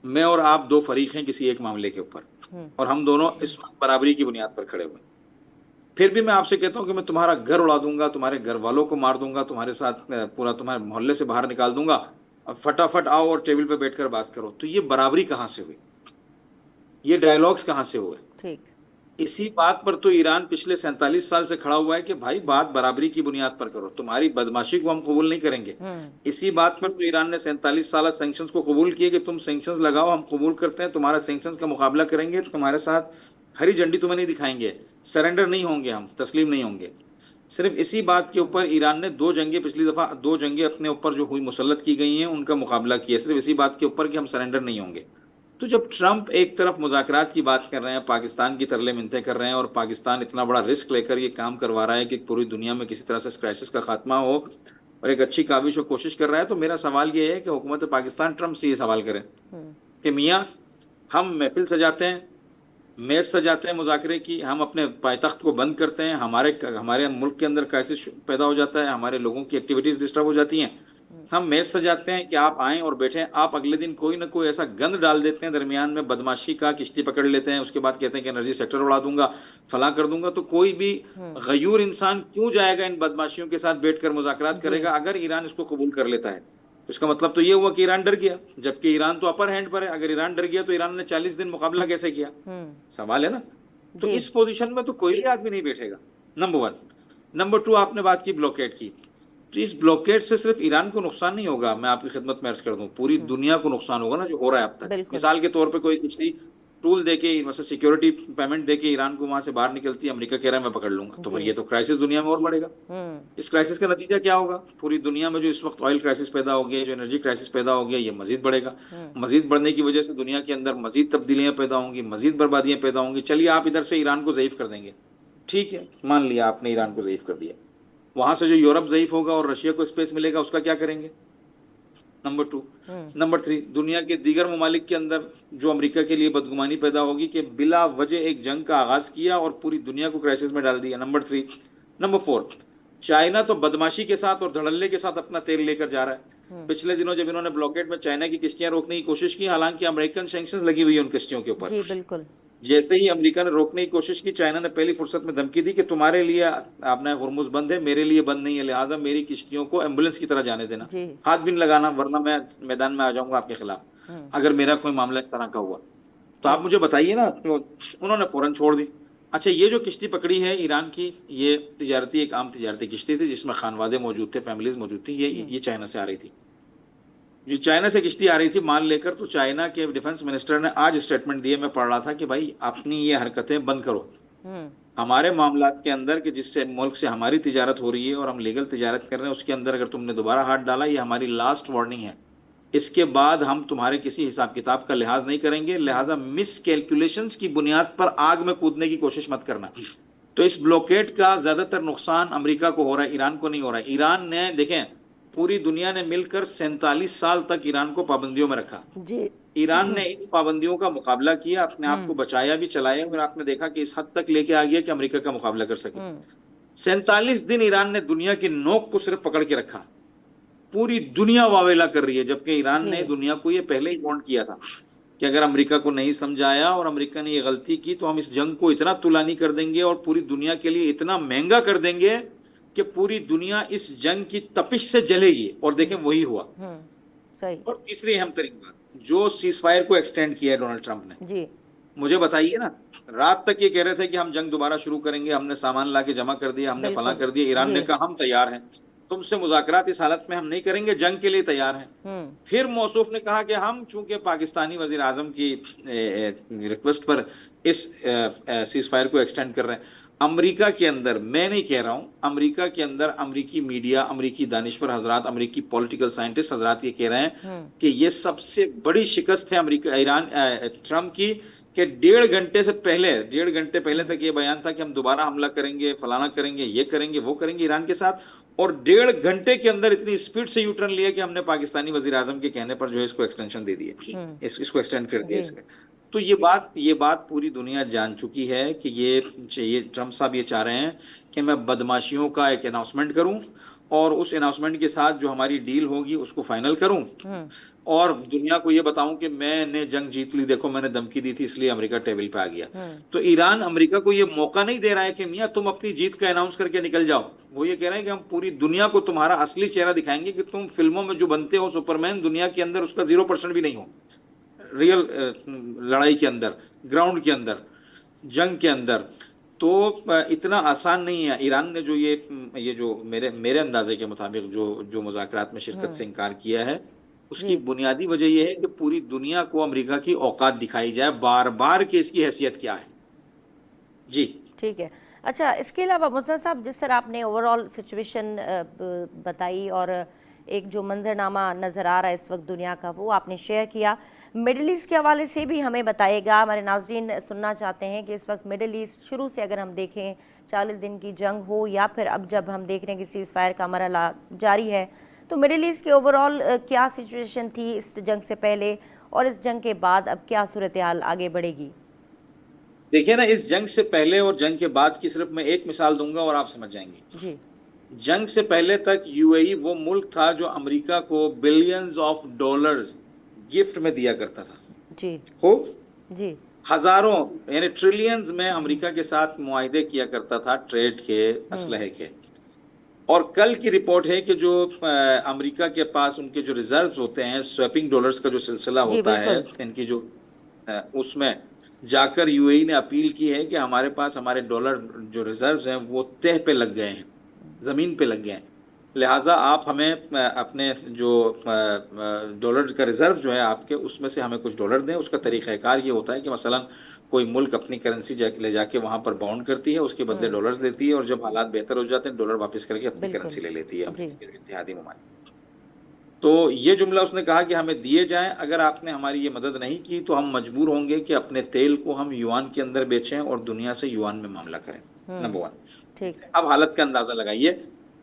मैं और आप दो फरीक हैं किसी एक मामले के ऊपर और हम दोनों इस वक्त बराबरी की बुनियाद पर खड़े हुए, फिर भी मैं आपसे कहता हूं कि मैं तुम्हारा घर उड़ा दूंगा, तुम्हारे घर वालों को मार दूंगा, तुम्हारे साथ पूरा तुम्हारे मोहल्ले से बाहर निकाल दूंगा, अब फटाफट आओ और टेबल पे बैठकर बात करो। तो ये बराबरी कहां से हुई? ये डायलॉग्स कहां से हुए? ठीक। इसी बात पर तो ईरान पिछले 47 साल से खड़ा हुआ है कि भाई बात बराबरी की बुनियाद पर करो, तुम्हारी बदमाशी को हम कबूल नहीं करेंगे। इसी बात पर तो ईरान ने 47 साल सैंक्शंस को कबूल किए कि तुम सैंक्शंस लगाओ, हम कबूल करते हैं, तुम्हारा सैंक्शंस का मुकाबला करेंगे, तुम्हारे साथ हरी झंडी तुम्हें नहीं दिखाएंगे, सरेंडर नहीं होंगे, हम तस्लीम नहीं होंगे। सिर्फ इसी बात के ऊपर ईरान ने पिछली दफा दो जंगें अपने ऊपर जो हुई मुसल्लत की गई हैं उनका मुकाबला किया, सिर्फ इसी बात के ऊपर कि हम सरेंडर नहीं होंगे। तो जब ट्रंप एक तरफ मुज़ाकरात की बात कर रहे हैं, पाकिस्तान की तरले मिन्नतें कर रहे हैं और पाकिस्तान इतना बड़ा रिस्क लेकर ये काम करवा रहा है कि पूरी दुनिया में किसी तरह से इस क्राइसिस का खात्मा हो और एक अच्छी काबिश और कोशिश कर रहा है, तो मेरा सवाल ये है कि हुकूमत पाकिस्तान ट्रंप से ये सवाल करे कि मियाँ, हम महफिल सजाते हैं, मेज सजाते हैं मुज़ाकरे की, हम अपने पायतख्त को बंद करते हैं, हमारे मुल्क के अंदर क्राइसिस पैदा हो जाता है, हमारे लोगों की एक्टिविटीज डिस्टर्ब हो जाती हैं, हम मेज सजाते हैं कि आप आएं और बैठें, आप अगले दिन कोई ना कोई ऐसा गंद डाल देते हैं दरमियान में, बदमाशी का किश्ती पकड़ लेते हैं, उसके बाद कहते हैं कि एनर्जी सेक्टर उड़ा दूंगा, फला कर दूंगा। तो कोई भी गयूर इंसान क्यों जाएगा इन बदमाशियों के साथ बैठकर मुज़ाकरात करेगा? अगर ईरान इसको कबूल कर लेता है तो इसका मतलब तो ये हुआ कि ईरान डर गया, जबकि ईरान तो अपर हैंड पर है। अगर ईरान डर गया तो ईरान ने 40 दिन मुकाबला कैसे किया? सवाल है ना। तो इस पोजीशन में तो कोई भी आदमी नहीं बैठेगा, नंबर 1। नंबर 2, आपने बात की ब्लॉकेड की, तो इस ब्लॉकेड से सिर्फ ईरान को नुकसान नहीं होगा, मैं आपकी खिदमत में अर्ज कर दूं, पूरी दुनिया को नुकसान होगा ना, जो हो रहा है अब तक। मिसाल के तौर पे कोई कुछ टूल देके, मतलब सिक्योरिटी पेमेंट देके ईरान को वहां से बाहर निकलती है, अमेरिका कह रहा है मैं पकड़ लूंगा, तो फिर ये तो क्राइसिस दुनिया में और बढ़ेगा। इस क्राइसिस का नतीजा क्या होगा? पूरी दुनिया में जो इस वक्त ऑयल क्राइसिस पैदा हो गया, जो एनर्जी क्राइसिस पैदा हो गया, ये मजीद बढ़ेगा। मजीद बढ़ने की वजह से दुनिया के अंदर मजीद तब्दीलियां पैदा होंगी, मजीद बर्बादियां पैदा होंगी। चलिए आप इधर से ईरान को ज़ईफ कर देंगे, ठीक है, मान लिया आपने ईरान को ज़ईफ कर दिया, वहां से जो यूरोप ज़ईफ होगा और रशिया को स्पेस मिलेगा, उसका क्या करेंगे? नंबर 2। नंबर 3, दुनिया के दीगर ममालिक के अंदर जो अमेरिका के लिए बदगुमानी पैदा होगी कि बिला वजह एक जंग का आगाज किया और पूरी दुनिया को क्राइसिस में डाल दिया। नंबर 3। नंबर 4, चाइना तो बदमाशी के साथ और धड़ल्ले के साथ अपना तेल लेकर जा रहा है। पिछले दिनों जब इन्होंने ब्लॉकेट में चाइना की किश्तियां रोकने की कोशिश की, हालांकि अमेरिकन सैंक्शंस लगी हुई है उन किश्तियों के ऊपर, जी बिल्कुल, जैसे ही अमेरिका ने रोकने की कोशिश की, चाइना ने पहली फुर्सत में धमकी दी कि तुम्हारे लिए आपने हुर्मुज बंद है, मेरे लिए बंद नहीं है, लिहाजा मेरी किश्तियों को एम्बुलेंस की तरह जाने देना, हाथ भी लगाना, वरना मैं मैदान में आ जाऊंगा आपके खिलाफ अगर मेरा कोई मामला इस तरह का हुआ। तो आप मुझे बताइए ना, तो उन्होंने फौरन छोड़ दी। अच्छा, ये जो किश्ती पकड़ी है ईरान की, ये एक आम तिजारती किश्ती थी जिसमें खानवादे मौजूद थे, फैमिलीज मौजूद थी, ये चाइना से आ रही थी। जो चाइना से किश्ती आ रही थी माल लेकर, तो चाइना के डिफेंस मिनिस्टर ने आज स्टेटमेंट दिए, मैं पढ़ रहा था, कि भाई अपनी ये हरकतें बंद करो, हमारे मामला के अंदर कि जिससे मुल्क से हमारी तिजारत हो रही है और हम लीगल तिजारत कर रहे हैं, उसके अंदर अगर तुमने दोबारा हाथ डाला, ये हमारी लास्ट वार्निंग है, इसके बाद हम तुम्हारे किसी हिसाब किताब का लिहाज नहीं करेंगे, लिहाजा मिस कैलकुलेशंस की बुनियाद पर आग में कूदने की कोशिश मत करना। तो इस ब्लॉकेड का ज्यादातर नुकसान अमेरिका को हो रहा है, ईरान को नहीं हो रहा है। ईरान ने, देखें, पूरी दुनिया ने मिलकर 47 साल तक ईरान को पाबंदियों में रखा जी। ईरान ने इन पाबंदियों का मुकाबला किया, अपने आप को बचाया भी, चलाया, और आपने देखा कि इस हद तक लेके आ गया कि अमेरिका का मुकाबला कर सके। 47 दिन ईरान ने दुनिया की नोक को सिर्फ पकड़ के रखा, पूरी दुनिया वावेला कर रही है, जबकि ईरान ने दुनिया को ये पहले ही वार्न किया था कि अगर अमेरिका को नहीं समझाया और अमेरिका ने ये गलती की तो हम इस जंग को इतना तुलानी कर देंगे और पूरी दुनिया के लिए इतना महंगा कर देंगे कि पूरी दुनिया इस जंग की तपिश से जलेगी। और देखें वही हुआ। सही। और तीसरी अहम तरीन बात, जो सीज फायर को एक्सटेंड किया है डोनाल्ड ट्रंप ने जी, मुझे बताइए ना, रात तक ये कह रहे थे कि हम जंग दोबारा शुरू करेंगे, हमने सामान ला के जमा कर दिया, हमने फला कर दिया, ईरान ने कहा हम तैयार हैं, तुमसे मुज़ाकरात इस हालत में हम नहीं करेंगे, जंग के लिए तैयार हैं। फिर मौसूफ ने कहा कि हम चूंकि पाकिस्तानी वजीर आजम की रिक्वेस्ट पर इस सीज फायर को एक्सटेंड कर रहे हैं। अमेरिका के अंदर, मैं नहीं कह रहा हूं, अमेरिका के अंदर अमेरिकी मीडिया, अमेरिकी दानिश्वर हजरात, अमेरिकी पॉलिटिकल साइंटिस्ट हजरात ये कह रहे हैं कि ये सबसे बड़ी शिकस्त है अमेरिका ईरान ट्रंप की, कि 1.5 घंटे पहले तक ये बयान था कि हम दोबारा हमला करेंगे, फलाना करेंगे, ये करेंगे, वो करेंगे ईरान के साथ, और 1.5 घंटे के अंदर इतनी स्पीड से यूटर्न लिया कि हमने पाकिस्तानी वजीर आजम के कहने पर जो है इसको एक्सटेंशन दे दिए, इसको एक्सटेंड कर दिया इसमें। तो ये बात पूरी दुनिया जान चुकी है कि ये ट्रम्प साहब ये चाह रहे हैं कि मैं बदमाशियों का एक अनाउंसमेंट करूं और उस अनाउंसमेंट के साथ जो हमारी डील होगी उसको फाइनल करूं हम्म। और दुनिया को ये बताऊं कि मैंने जंग जीत ली, देखो मैंने धमकी दी थी इसलिए अमेरिका टेबल पे आ गया। हम्म। तो ईरान अमेरिका को ये मौका नहीं दे रहा है कि मियां तुम अपनी जीत का अनाउंस करके निकल जाओ। वो ये कह रहे हैं कि हम पूरी दुनिया को तुम्हारा असली चेहरा दिखाएंगे कि तुम फिल्मों में जो बनते हो सुपरमैन, दुनिया के अंदर उसका 0% भी नहीं हो। रियल लड़ाई के अंदर, ग्राउंड के अंदर, जंग के अंदर। तो इतना आसान नहीं है। ईरान ने जो ये जो मेरे अंदाजे के मुताबिक जो जो मुज़ाकरात में शिरकत हम्म। से इनकार किया है, उसकी जी। बुनियादी वजह यह है कि पूरी दुनिया को अमेरिका की औकात दिखाई जाए बार बार कि इसकी हैसियत क्या है। जी। ठीक है। अच्छा, इसके अलावा मुर्तज़ा साहब, जिस तरह आपने ओवरऑल सिचुएशन बताई और एक जो मंजरनामा नज़र आ रहा है इस वक्त दुनिया का, वो आपने शेयर किया, मिडिल ईस्ट के हवाले से भी हमें बताइएगा। हमारे नाजरीन सुनना चाहते हैं कि इस वक्त मिडिल ईस्ट शुरू से अगर हम देखें 40 दिन की जंग हो या फिर अब जब हम देख रहे हैं कि सीज़ फायर का मरहला जारी है, तो मिडिल ईस्ट के ओवरऑल क्या सिचुएशन थी इस जंग से पहले और इस जंग के बाद अब क्या सूरत हाल आगे बढ़ेगी? देखिए ना, इस जंग से पहले और जंग के बाद की सिर्फ मैं एक मिसाल दूंगा और आप समझ जाएंगे। जी। जंग से पहले तक यूएई वो मुल्क था जो अमेरिका को बिलियंस ऑफ डॉलर्स गिफ्ट में दिया करता था। जी। हो जी। हजारों यानी ट्रिलियंस में अमेरिका के साथ मुआहदे किया करता था, ट्रेड के, असलहे के। और कल की रिपोर्ट है कि जो अमेरिका के पास उनके जो रिजर्व्स होते हैं, स्वैपिंग डॉलर्स का जो सिलसिला जी होता है बिल्कुल। इनकी जो उसमें जाकर यूएई ने अपील की है कि हमारे पास हमारे डॉलर जो रिजर्व्स हैं वो तह पे लग गए हैं, जमीन पे लग गए हैं। लिहाजा आप हमें अपने जो डॉलर का रिजर्व जो है आपके, उसमें से हमें कुछ डॉलर दें। उसका तरीकाकार ये होता है कि मसलन कोई मुल्क अपनी करेंसी ले जाके वहां पर बाउंड करती है, उसके बदले डॉलर्स लेती है और जब हालात बेहतर हो जाते हैं डॉलर वापस करके अपनी बिल्कुल। करेंसी ले लेती है जी। अमेरिका के इत्तेहादी ममालिक। तो ये जुमला उसने कहा कि हमें दिए जाएं, अगर आपने हमारी ये मदद नहीं की तो हम मजबूर होंगे कि अपने तेल को हम युआन के अंदर बेचें और दुनिया से युआन में मामला करें। Number one. ठीक। अब हालत का अंदाजा लगाइए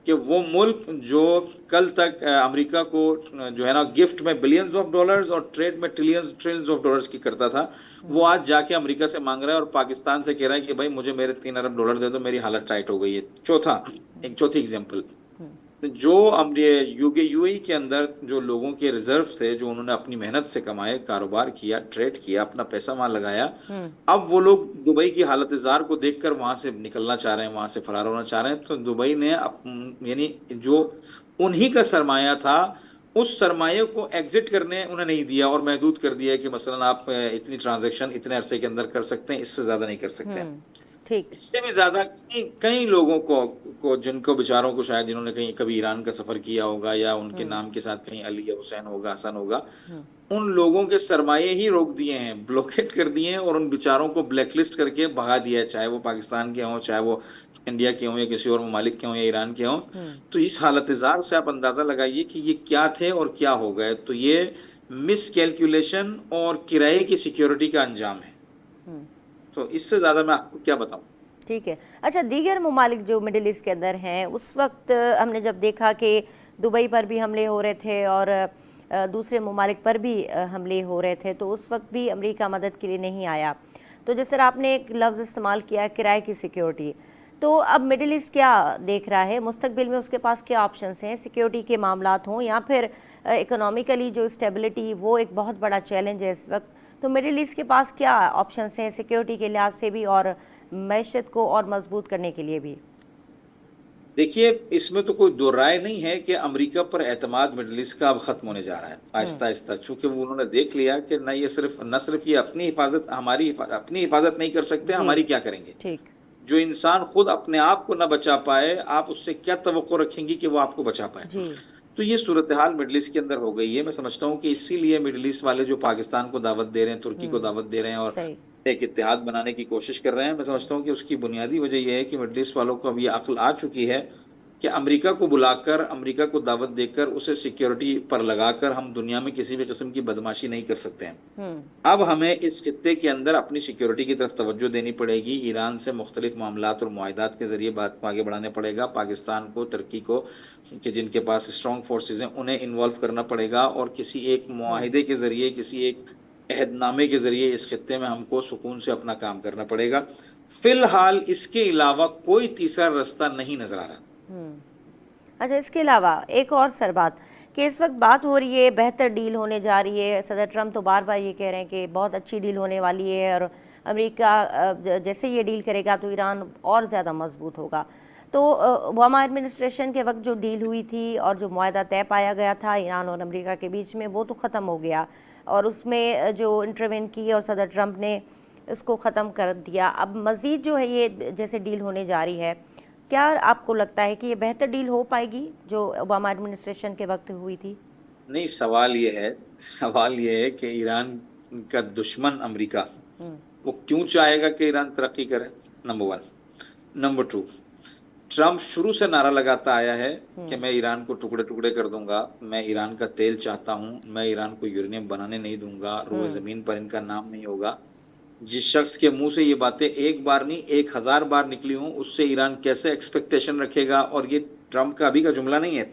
कि वो मुल्क जो कल तक अमेरिका को जो है ना गिफ्ट में बिलियंस ऑफ डॉलर्स और ट्रेड में ट्रिलियंस ट्रिलियंस ऑफ डॉलर्स की करता था, वो आज जाके अमेरिका से मांग रहा है और पाकिस्तान से कह रहा है कि भाई मुझे मेरे 3 अरब डॉलर दे दो, मेरी हालत टाइट हो गई है। एक चौथी एग्जाम्पल, जो यूएई के अंदर जो लोगों के रिजर्व थे, जो उन्होंने अपनी मेहनत से कमाए, कारोबार किया, ट्रेड किया, अपना पैसा वहां लगाया, अब वो लोग दुबई की हालत जार को देखकर वहां से निकलना चाह रहे हैं, वहां से फरार होना चाह रहे हैं। तो दुबई ने यानी जो उन्हीं का सरमाया था, उस सरमाये को एग्जिट करने उन्हें नहीं दिया और महदूद कर दिया कि मसलन आप इतनी ट्रांजैक्शन इतने अरसे के अंदर कर सकते हैं, इससे ज्यादा नहीं कर सकते हैं। ठीक। इससे भी ज्यादा कई लोगों को जिनको बेचारों को शायद जिन्होंने कहीं कभी ईरान का सफर किया होगा या उनके नाम के साथ कहीं अली या हुसैन होगा, हसन होगा, उन लोगों के सरमाए ही रोक दिए हैं, ब्लॉकेट कर दिए हैं और उन बेचारों को ब्लैकलिस्ट करके भगा दिया है, चाहे वो पाकिस्तान के हों, चाहे वो इंडिया के हों या किसी और ममालिक के हों या ईरान के हों। तो इस हालत जार से आप अंदाजा लगाइए कि ये क्या थे और क्या हो गए। तो ये मिस कैलकुलेशन और किराए की सिक्योरिटी का अंजाम है। तो इससे ज्यादा मैं आपको क्या बताऊं। ठीक है। अच्छा, दीगर ममालिक जो मिडिल ईस्ट के अंदर हैं, उस वक्त हमने जब देखा कि दुबई पर भी हमले हो रहे थे और दूसरे ममालिक पर भी हमले हो रहे थे, तो उस वक्त भी अमेरिका मदद के लिए नहीं आया। तो जिस तरह आपने एक लफ्ज़ इस्तेमाल किया, किराए की सिक्योरिटी, तो अब मिडिल ईस्ट क्या देख रहा है मुस्तकबिल में? उसके पास क्या ऑप्शंस हैं? सिक्योरिटी के मामलात हों या फिर इकोनॉमिकली जो स्टेबिलिटी, वो एक बहुत बड़ा चैलेंज है इस वक्त। तो मिडिल ईस्ट के पास क्या ऑप्शंस हैं सिक्योरिटी के लिहाज से भी और मैशत को और मजबूत करने के लिए भी? देखिए, इसमें तो कोई दो राय नहीं है कि अमेरिका पर एतमाद मिडिल ईस्ट का अब खत्म होने जा रहा है आहिस्ता आहिस्ता, चूंकि वो उन्होंने देख लिया कि न ये सिर्फ ये अपनी हिफाजत, अपनी हिफाजत नहीं कर सकते, हमारी क्या करेंगे। ठीक। जो इंसान खुद अपने आप को न बचा पाए, आप उससे क्या तवक्को रखेंगी कि वो आपको बचा पाए। जी। तो ये सूरत हाल मिडिल ईस्ट के अंदर हो गई है। मैं समझता हूँ कि इसीलिए मिडिल ईस्ट वाले जो पाकिस्तान को दावत दे रहे हैं, तुर्की को दावत दे रहे हैं और सही। एक इत्तेहाद बनाने की कोशिश कर रहे हैं, मैं समझता हूँ कि उसकी बुनियादी वजह यह है कि मिडिल ईस्ट वालों को अब ये अक्ल आ चुकी है कि अमेरिका को बुलाकर, अमेरिका को दावत देकर, उसे सिक्योरिटी पर लगाकर हम दुनिया में किसी भी किस्म की बदमाशी नहीं कर सकते हैं। अब हमें इस खित्ते के अंदर अपनी सिक्योरिटी की तरफ तवज्जो देनी पड़ेगी। ईरान से मुख्तलिफ मामलात और मुआहदात के जरिए बात को आगे बढ़ाने पड़ेगा। पाकिस्तान को, तुर्की को, कि जिनके पास स्ट्रॉन्ग फोर्सेज हैं, उन्हें इन्वॉल्व करना पड़ेगा और किसी एक मुआहिदे के जरिए, किसी एक अहदनामे के जरिए इस खित्ते में हमको सुकून से अपना काम करना पड़ेगा। फिलहाल इसके अलावा कोई तीसरा रास्ता नहीं नजर आ रहा। अच्छा, इसके अलावा एक और सर बात कि इस वक्त बात हो रही है बेहतर डील होने जा रही है, सदर ट्रम्प तो बार बार ये कह रहे हैं कि बहुत अच्छी डील होने वाली है और अमेरिका जैसे ये डील करेगा तो ईरान और ज़्यादा मजबूत होगा। तो ओबामा एडमिनिस्ट्रेशन के वक्त जो डील हुई थी और जो मुआहदा तय पाया गया था ईरान और अमेरिका के बीच में, वो तो ख़त्म हो गया और उसमें जो इंटरवेन की और सदर ट्रम्प ने इसको ख़त्म कर दिया। अब मज़ीद जो है ये जैसे डील होने जा रही है, क्या आपको लगता है कि ये बेहतर डील हो पाएगी जो ओबामा एडमिनिस्ट्रेशन के वक्त हुई थी? नहीं, सवाल ये है कि ईरान का दुश्मन अमेरिका वो क्यों चाहेगा कि ईरान तरक्की करे, number one. Number two, Trump शुरू से नारा लगाता आया है कि मैं ईरान को टुकड़े टुकड़े कर दूंगा, मैं ईरान का तेल चाहता हूं, मैं ईरान को यूरेनियम बनाने नहीं दूंगा, रोए जमीन पर इनका नाम नहीं होगा। जिस शख्स के मुंह से ये बातें एक बार नहीं 1000 बार निकली हों, उससे ईरान कैसे एक्सपेक्टेशन रखेगा। और ये ट्रम्प का अभी का जुमला नहीं है,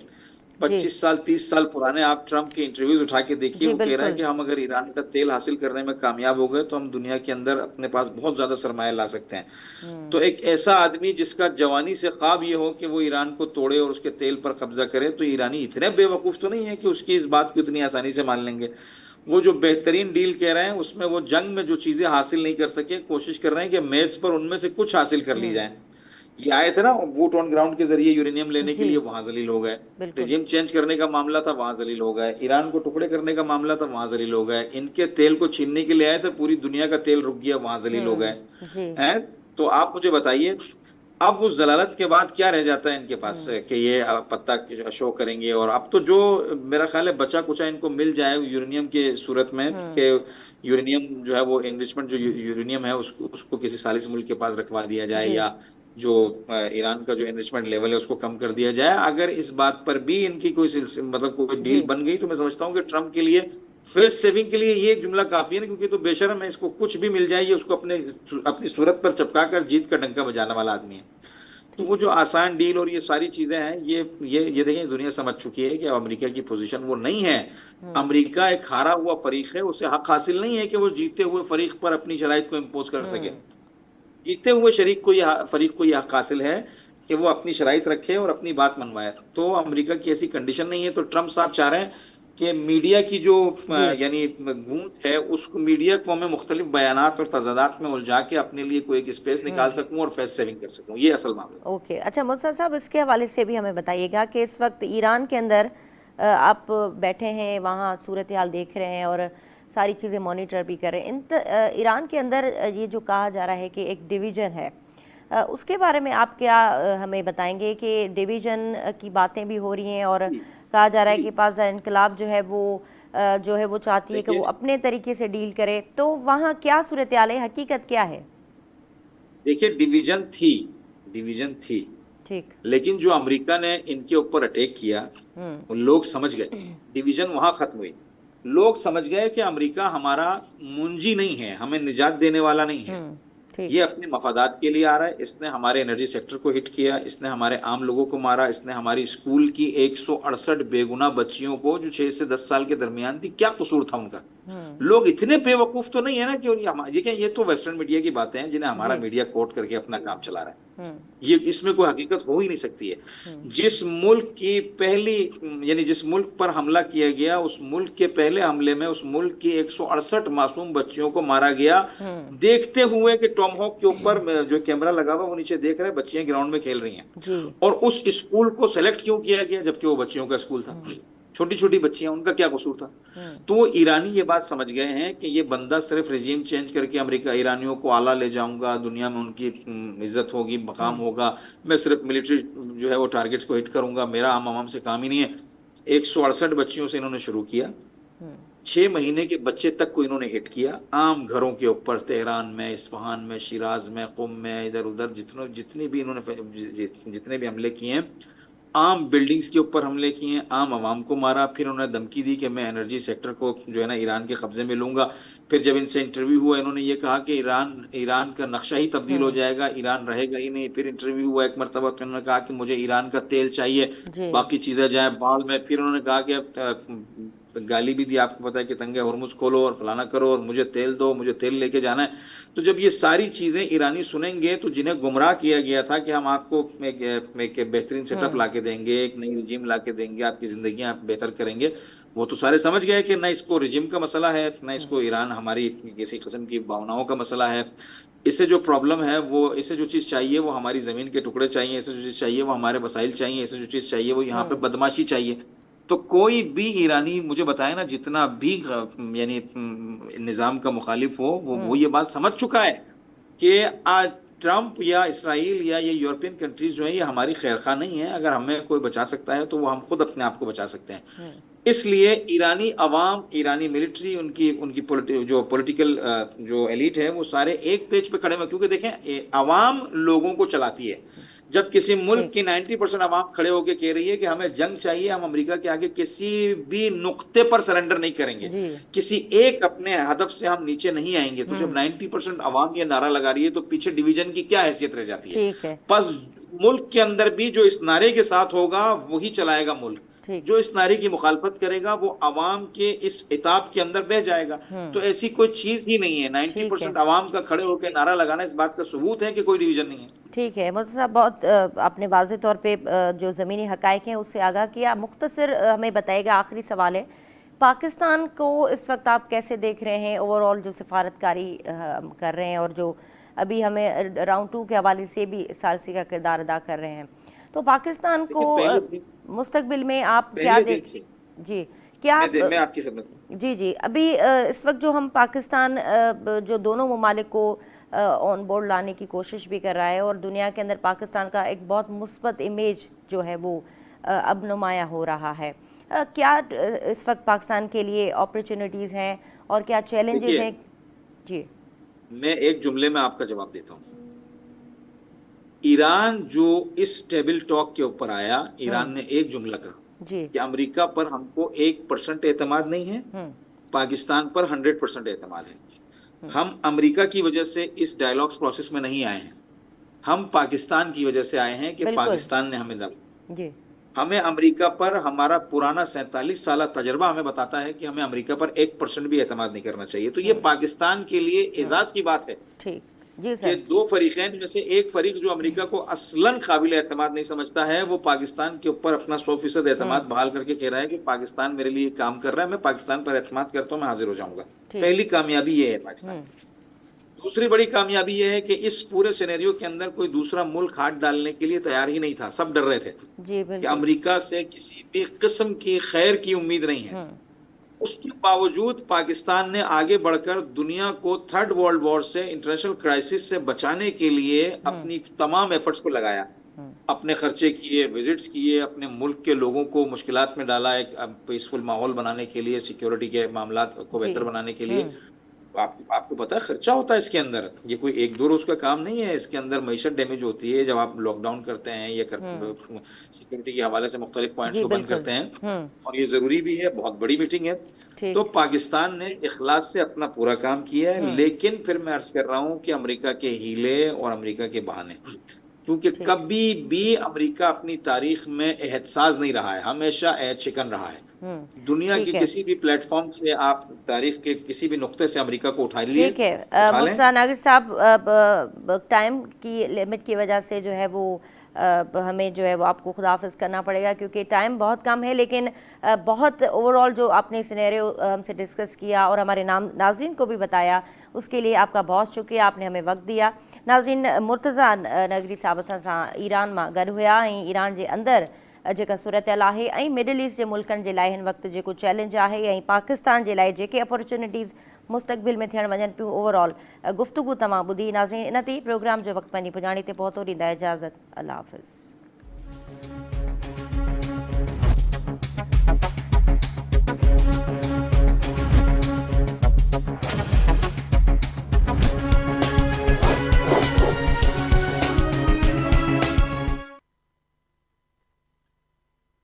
25 साल 30 साल पुराने आप ट्रम्प के इंटरव्यूज उठा के देखिए। जी वो कह रहा है बिल्कुल। कि हम अगर ईरान का तेल हासिल करने में कामयाब हो गए तो हम दुनिया के अंदर अपने पास बहुत ज्यादा सरमाया ला सकते हैं। तो एक ऐसा आदमी जिसका जवानी से ख्वाब ये हो कि वो ईरान को तोड़े और उसके तेल पर कब्जा करे, तो ईरानी इतने बेवकूफ तो नहीं है कि उसकी इस बात को इतनी आसानी से मान लेंगे। वो जो बेहतरीन डील कह रहे हैं उसमें वो जंग में जो चीजें हासिल नहीं कर सके, कोशिश कर रहे हैं कि मेज पर उनमें से कुछ हासिल कर ली जाए। ये आए थे ना बूट ऑन ग्राउंड के जरिए यूरेनियम लेने के जी लिए, वहां जलील हो गए। बिल्कुल। रिजीम चेंज करने का मामला था, वहां जलील हो गए। ईरान को टुकड़े करने का मामला था, वहां जलील हो गए। इनके तेल को छीनने के लिए आए थे, पूरी दुनिया का तेल रुक गया, वहां जलील हो गए जी। हैं। तो आप मुझे बताइए, अब उस जलालत के बाद क्या रह जाता है इनके पास कि ये पत्ता शो करेंगे। और अब तो जो मेरा ख्याल है बचा कुचा इनको मिल जाए यूरेनियम के सूरत में, कि यूरेनियम जो है वो एनरिचमेंट जो यूरेनियम है उसको उसको किसी सालिस मुल्क के पास रखवा दिया जाए, जी। या जो ईरान का जो एनरिचमेंट लेवल है उसको कम कर दिया जाए। अगर इस बात पर भी इनकी कोई मतलब कोई जी डील बन गई तो मैं समझता हूँ कि ट्रम्प के लिए फेस सेविंग के लिए ये एक जुमला काफी है ना, क्योंकि तो बेशरम है, इसको कुछ भी मिल जाए ये उसको अपनी सूरत पर चपका कर जीत का डंका बजाने वाला आदमी है। तो वो ठीक। जो आसान डील और ये सारी चीजें हैं, ये देखें, दुनिया समझ चुकी है कि अमेरिका की पोजीशन वो नहीं है। अमेरिका एक हारा हुआ फरीक है, उसे हक हासिल नहीं है कि वो जीते हुए फरीक पर अपनी शराइत को इम्पोज कर सके। जीते हुए फरीक को यह हक हासिल है कि वो अपनी शराइत रखे और अपनी बात मनवाए। तो अमेरिका की ऐसी कंडीशन नहीं है। तो ट्रम्प साहब चाह रहे हैं कि मीडिया की जो जी। यानी गूंज है, उस मीडिया को मैं मुख्तलिफ बयानात और तजादात में उलझा के अपने लिए कोई एक स्पेस निकाल सकूं और फेस सेविंग कर सकूं, ये असल मामला। ओके, अच्छा मुर्तज़ा साहब, इसके हवाले से भी हमें बताइएगा कि इस वक्त ईरान के अंदर आप बैठे हैं, वहाँ सूरत हाल देख रहे हैं और सारी चीज़ें मॉनिटर भी कर रहे हैं। ईरान के अंदर ये जो कहा जा रहा है कि एक डिवीज़न है, उसके बारे में आप क्या हमें बताएंगे कि डिवीज़न की बातें भी हो रही हैं और कहा जा रहा है कि पास इनकलाब जो है वो चाहती है कि वो देखिए अपने तरीके से डील करे। तो वहाँ क्या सूरत हाल है, हकीकत क्या है? देखिए, डिवीजन थी, ठीक। लेकिन जो अमेरिका ने इनके ऊपर अटैक किया, वो लोग समझ गए, डिवीजन वहां खत्म हुई। लोग समझ गए कि अमेरिका हमारा मुंजी नहीं है, हमें निजात देने वाला नहीं है। ठीक। ये अपने मफादात के लिए आ रहा है। इसने हमारे एनर्जी सेक्टर को हिट किया, इसने हमारे आम लोगों को मारा, इसने हमारी स्कूल की 168 बेगुनाह बच्चियों को जो 6 से 10 साल के दरमियान थी, क्या कसूर था उनका। लोग इतने बेवकूफ तो नहीं है ना कि ये तो वेस्टर्न मीडिया की बातें हैं जिन्हें हमारा जी। मीडिया कोट करके अपना काम चला रहा है। ये इसमें कोई हकीकत हो ही नहीं सकती है। जिस मुल्क की पहली यानी जिस मुल्क पर हमला किया गया, उस मुल्क के पहले हमले में उस मुल्क की 168 मासूम बच्चियों को मारा गया, देखते हुए कि टॉम हॉक के ऊपर जो कैमरा लगा हुआ वो नीचे देख रहे बच्चियां ग्राउंड में खेल रही हैं। जी। और उस स्कूल को सेलेक्ट क्यों किया गया जबकि वो बच्चियों का स्कूल था? छोटी छोटी बच्चियां, उनका क्या कसूर था? तो वो ईरानी ये बात समझ गए हैं कि ये बंदा सिर्फ रिजीम चेंज करके अमेरिका ईरानियों को आला ले जाऊंगा, दुनिया में उनकी इज्जत होगी, मकाम होगा, मैं सिर्फ मिलिट्री जो है वो टारगेट्स को हिट करूंगा, मेरा आम आवाम से काम ही नहीं है। 168 बच्चियों से इन्होंने शुरू किया, 6 महीने के बच्चे तक को इन्होंने हिट किया, आम घरों के ऊपर, तेहरान में, इस्फहान में, शिराज में, कुम में, इधर उधर जितने भी इन्होंने जितने भी हमले किए हैं, आम बिल्डिंग्स के ऊपर हमले किए, आम आवाम को मारा। फिर उन्होंने धमकी दी कि मैं एनर्जी सेक्टर को जो है ना ईरान के कब्जे में लूंगा। फिर जब इनसे इंटरव्यू हुआ, इन्होंने ये कहा कि ईरान का नक्शा ही तब्दील हो जाएगा, ईरान रहेगा ही नहीं। फिर इंटरव्यू हुआ एक मरतबा तो इन्होंने कहा कि मुझे ईरान का तेल चाहिए, जी। बाकी चीजें जाए बाढ़ में। फिर उन्होंने कहा कि गाली भी दी, आपको पता है कि तंगे हुर्मुज खोलो और फलाना करो और मुझे तेल दो, मुझे तेल लेके जाना है। तो जब ये सारी चीजें ईरानी सुनेंगे तो जिन्हें गुमराह किया गया था कि हम आपको एक बेहतरीन सेटअप ला के देंगे, एक नई रिजीम ला के देंगे, आपकी जिंदगी आप बेहतर करेंगे, वो तो सारे समझ गए कि ना इसको रिजिम का मसला है, ना इसको ईरान हमारी किसी किस्म की भावनाओं का मसला है। इसे जो प्रॉब्लम है वो, इसे जो चीज चाहिए वो हमारी जमीन के टुकड़े चाहिए, इसे जो चीज चाहिए वो हमारे वसाइल चाहिए, इसे जो चीज चाहिए वो यहाँ पे बदमाशी चाहिए। तो कोई भी ईरानी मुझे बताए ना, जितना भी यानी निजाम का मुखालिफ हो, वो ये बात समझ चुका है कि आज ट्रम्प या इसराइल या ये यूरोपियन कंट्रीज जो है ये हमारी खैरखा नहीं है। अगर हमें कोई बचा सकता है तो वो हम खुद अपने आप को बचा सकते हैं। इसलिए ईरानी अवाम, ईरानी मिलिट्री, उनकी उनकी जो पॉलिटिकल जो एलिट है वो सारे एक पेज पे खड़े हुए, क्योंकि देखें अवाम लोगों को चलाती है। जब किसी मुल्क की 90% अवाम खड़े होकर कह रही है कि हमें जंग चाहिए, हम अमेरिका के आगे किसी भी नुक्ते पर सरेंडर नहीं करेंगे, किसी एक अपने हदफ से हम नीचे नहीं आएंगे, तो जब 90% अवाम ये नारा लगा रही है तो पीछे डिवीजन की क्या हैसियत रह जाती है। बस मुल्क के अंदर भी जो इस नारे के साथ होगा वही चलाएगा मुल्क, जो इस नारे की मुखालफत करेगा वो अवाम के इस इताब के अंदर बह जाएगा। तो ऐसी कोई चीज ही नहीं है। 90% अवाम का खड़े होकर नारा लगाना इस बात का सबूत है कि कोई डिवीजन नहीं है। ठीक है मुर्तज़ा साहब, बहुत आपने वाज़े तौर पे जो ज़मीनी हक़ाइक़ हैं उससे आगाह किया। मुख्तसर हमें बताइएगा, आखिरी सवाल है, पाकिस्तान को इस वक्त आप कैसे देख रहे हैं? ओवरऑल जो सिफारतकारी कर रहे हैं और जो अभी हमें राउंड 2 के हवाले से भी सारसी का किरदार अदा कर रहे हैं, तो पाकिस्तान को मुस्तकबिल में आप क्या देख जी क्या मैं आपकी खिदमत जी अभी इस वक्त जो हम पाकिस्तान जो दोनों ममालिक को ऑन बोर्ड लाने की कोशिश भी कर रहा है और दुनिया के अंदर पाकिस्तान का एक बहुत मुस्बत इमेज जो है वो अब नुमाया हो रहा है, क्या इस वक्त पाकिस्तान के लिए अपॉर्चुनिटीज़ हैं और क्या चैलेंजेस हैं? जी मैं एक जुमले में आपका जवाब देता हूँ। ईरान जो इस टेबल टॉक के ऊपर आया, ईरान ने एक जुमला कहा कि अमेरिका पर हमको 1% एतमाद नहीं है, पाकिस्तान पर 100% एतमाद है। हम अमेरिका की वजह से इस डायलॉग्स प्रोसेस में नहीं आए हैं, हम पाकिस्तान की वजह से आए हैं कि पाकिस्तान ने हमें दबा। हमें अमेरिका पर हमारा पुराना 47 साल तजर्बा हमें बताता है कि हमें अमेरिका पर 1% भी एतमाद नहीं करना चाहिए। तो ये पाकिस्तान के लिए एजाज की बात है ठीक जी सर, कि दो फरीकैन में से एक फरीक जो अमेरिका को असलन काबिल एतमाद नहीं समझता है, वो पाकिस्तान के ऊपर अपना 100% एतमाद बहाल करके कह रहा है कि पाकिस्तान मेरे लिए काम कर रहा है, मैं पाकिस्तान पर एतमाद करता हूं, मैं हाजिर हो जाऊंगा। पहली कामयाबी ये है पाकिस्तान। दूसरी बड़ी कामयाबी यह है कि इस पूरे सिनेरियो के अंदर कोई दूसरा मुल्क हाथ डालने के लिए तैयार ही नहीं था। सब डर रहे थे कि अमेरिका से किसी भी किस्म की खैर की उम्मीद नहीं है। उसके बावजूद पाकिस्तान ने आगे बढ़कर दुनिया को थर्ड वर्ल्ड वॉर से, इंटरनेशनल क्राइसिस से बचाने के लिए अपनी तमाम एफर्ट्स को लगाया, अपने खर्चे किए, विजिट्स किए, अपने मुल्क के लोगों को मुश्किलात में डाला, एक पीसफुल माहौल बनाने के लिए, सिक्योरिटी के मामला को बेहतर बनाने के लिए। आपको पता है खर्चा होता है इसके अंदर, ये कोई एक दो रोज का काम नहीं है। इसके अंदर मईशत डैमेज होती है जब आप लॉकडाउन करते हैं या सिक्योरिटी के हवाले से मुख्तलिफ पॉइंट्स को बंद करते हैं, और ये जरूरी भी है, बहुत बड़ी मीटिंग है। तो पाकिस्तान ने इखलास से अपना पूरा काम किया है, लेकिन फिर मैं अर्ज कर रहा हूं कि अमेरिका के हीले और अमेरिका के बहाने, क्योंकि कभी भी अमेरिका अपनी तारीख में एहतसाज नहीं रहा है, हमेशा एहद शिकन रहा है। दुनिया के किसी भी प्लेटफॉर्म से आप तारीख के किसी भी नुक्ते से अमेरिका को उठा लीजिए। ठीक है मुर्तज़ा नागिर साहब, टाइम की लिमिट की वजह से जो है वो हमें जो है वो आपको खुदाफिज करना पड़ेगा क्योंकि टाइम बहुत कम है, लेकिन बहुत ओवरऑल जो आपने सिनेरियो हमसे डिस्कस किया और हमारे नाज़रीन को भी बताया, उसके लिए आपका बहुत शुक्रिया, आपने हमें वक्त दिया। नाज़रीन, मुर्तज़ा नगरी साहब सां ईरान मां गॾु हुया ऐं ईरान जे अंदरि जेका सूरत हाल आहे ऐं मिडल ईस्ट जे मुल्कनि जे लाइ हिन वक़्तु जेको चैलेंज आहे ऐं पाकिस्तान जे लाइ जेके अपॉर्चुनिटीज़ मुस्तक़बिल में थियण वञनि पियूं, ओवरऑल गुफ्तगू तमामु ॿुधी। नाज़रीन, इन ते प्रोग्राम जो वक़्तु पंहिंजी पुॼाणी ते पहुतो, ॾींदा इजाज़त, अल्लाह हाफ़िज़।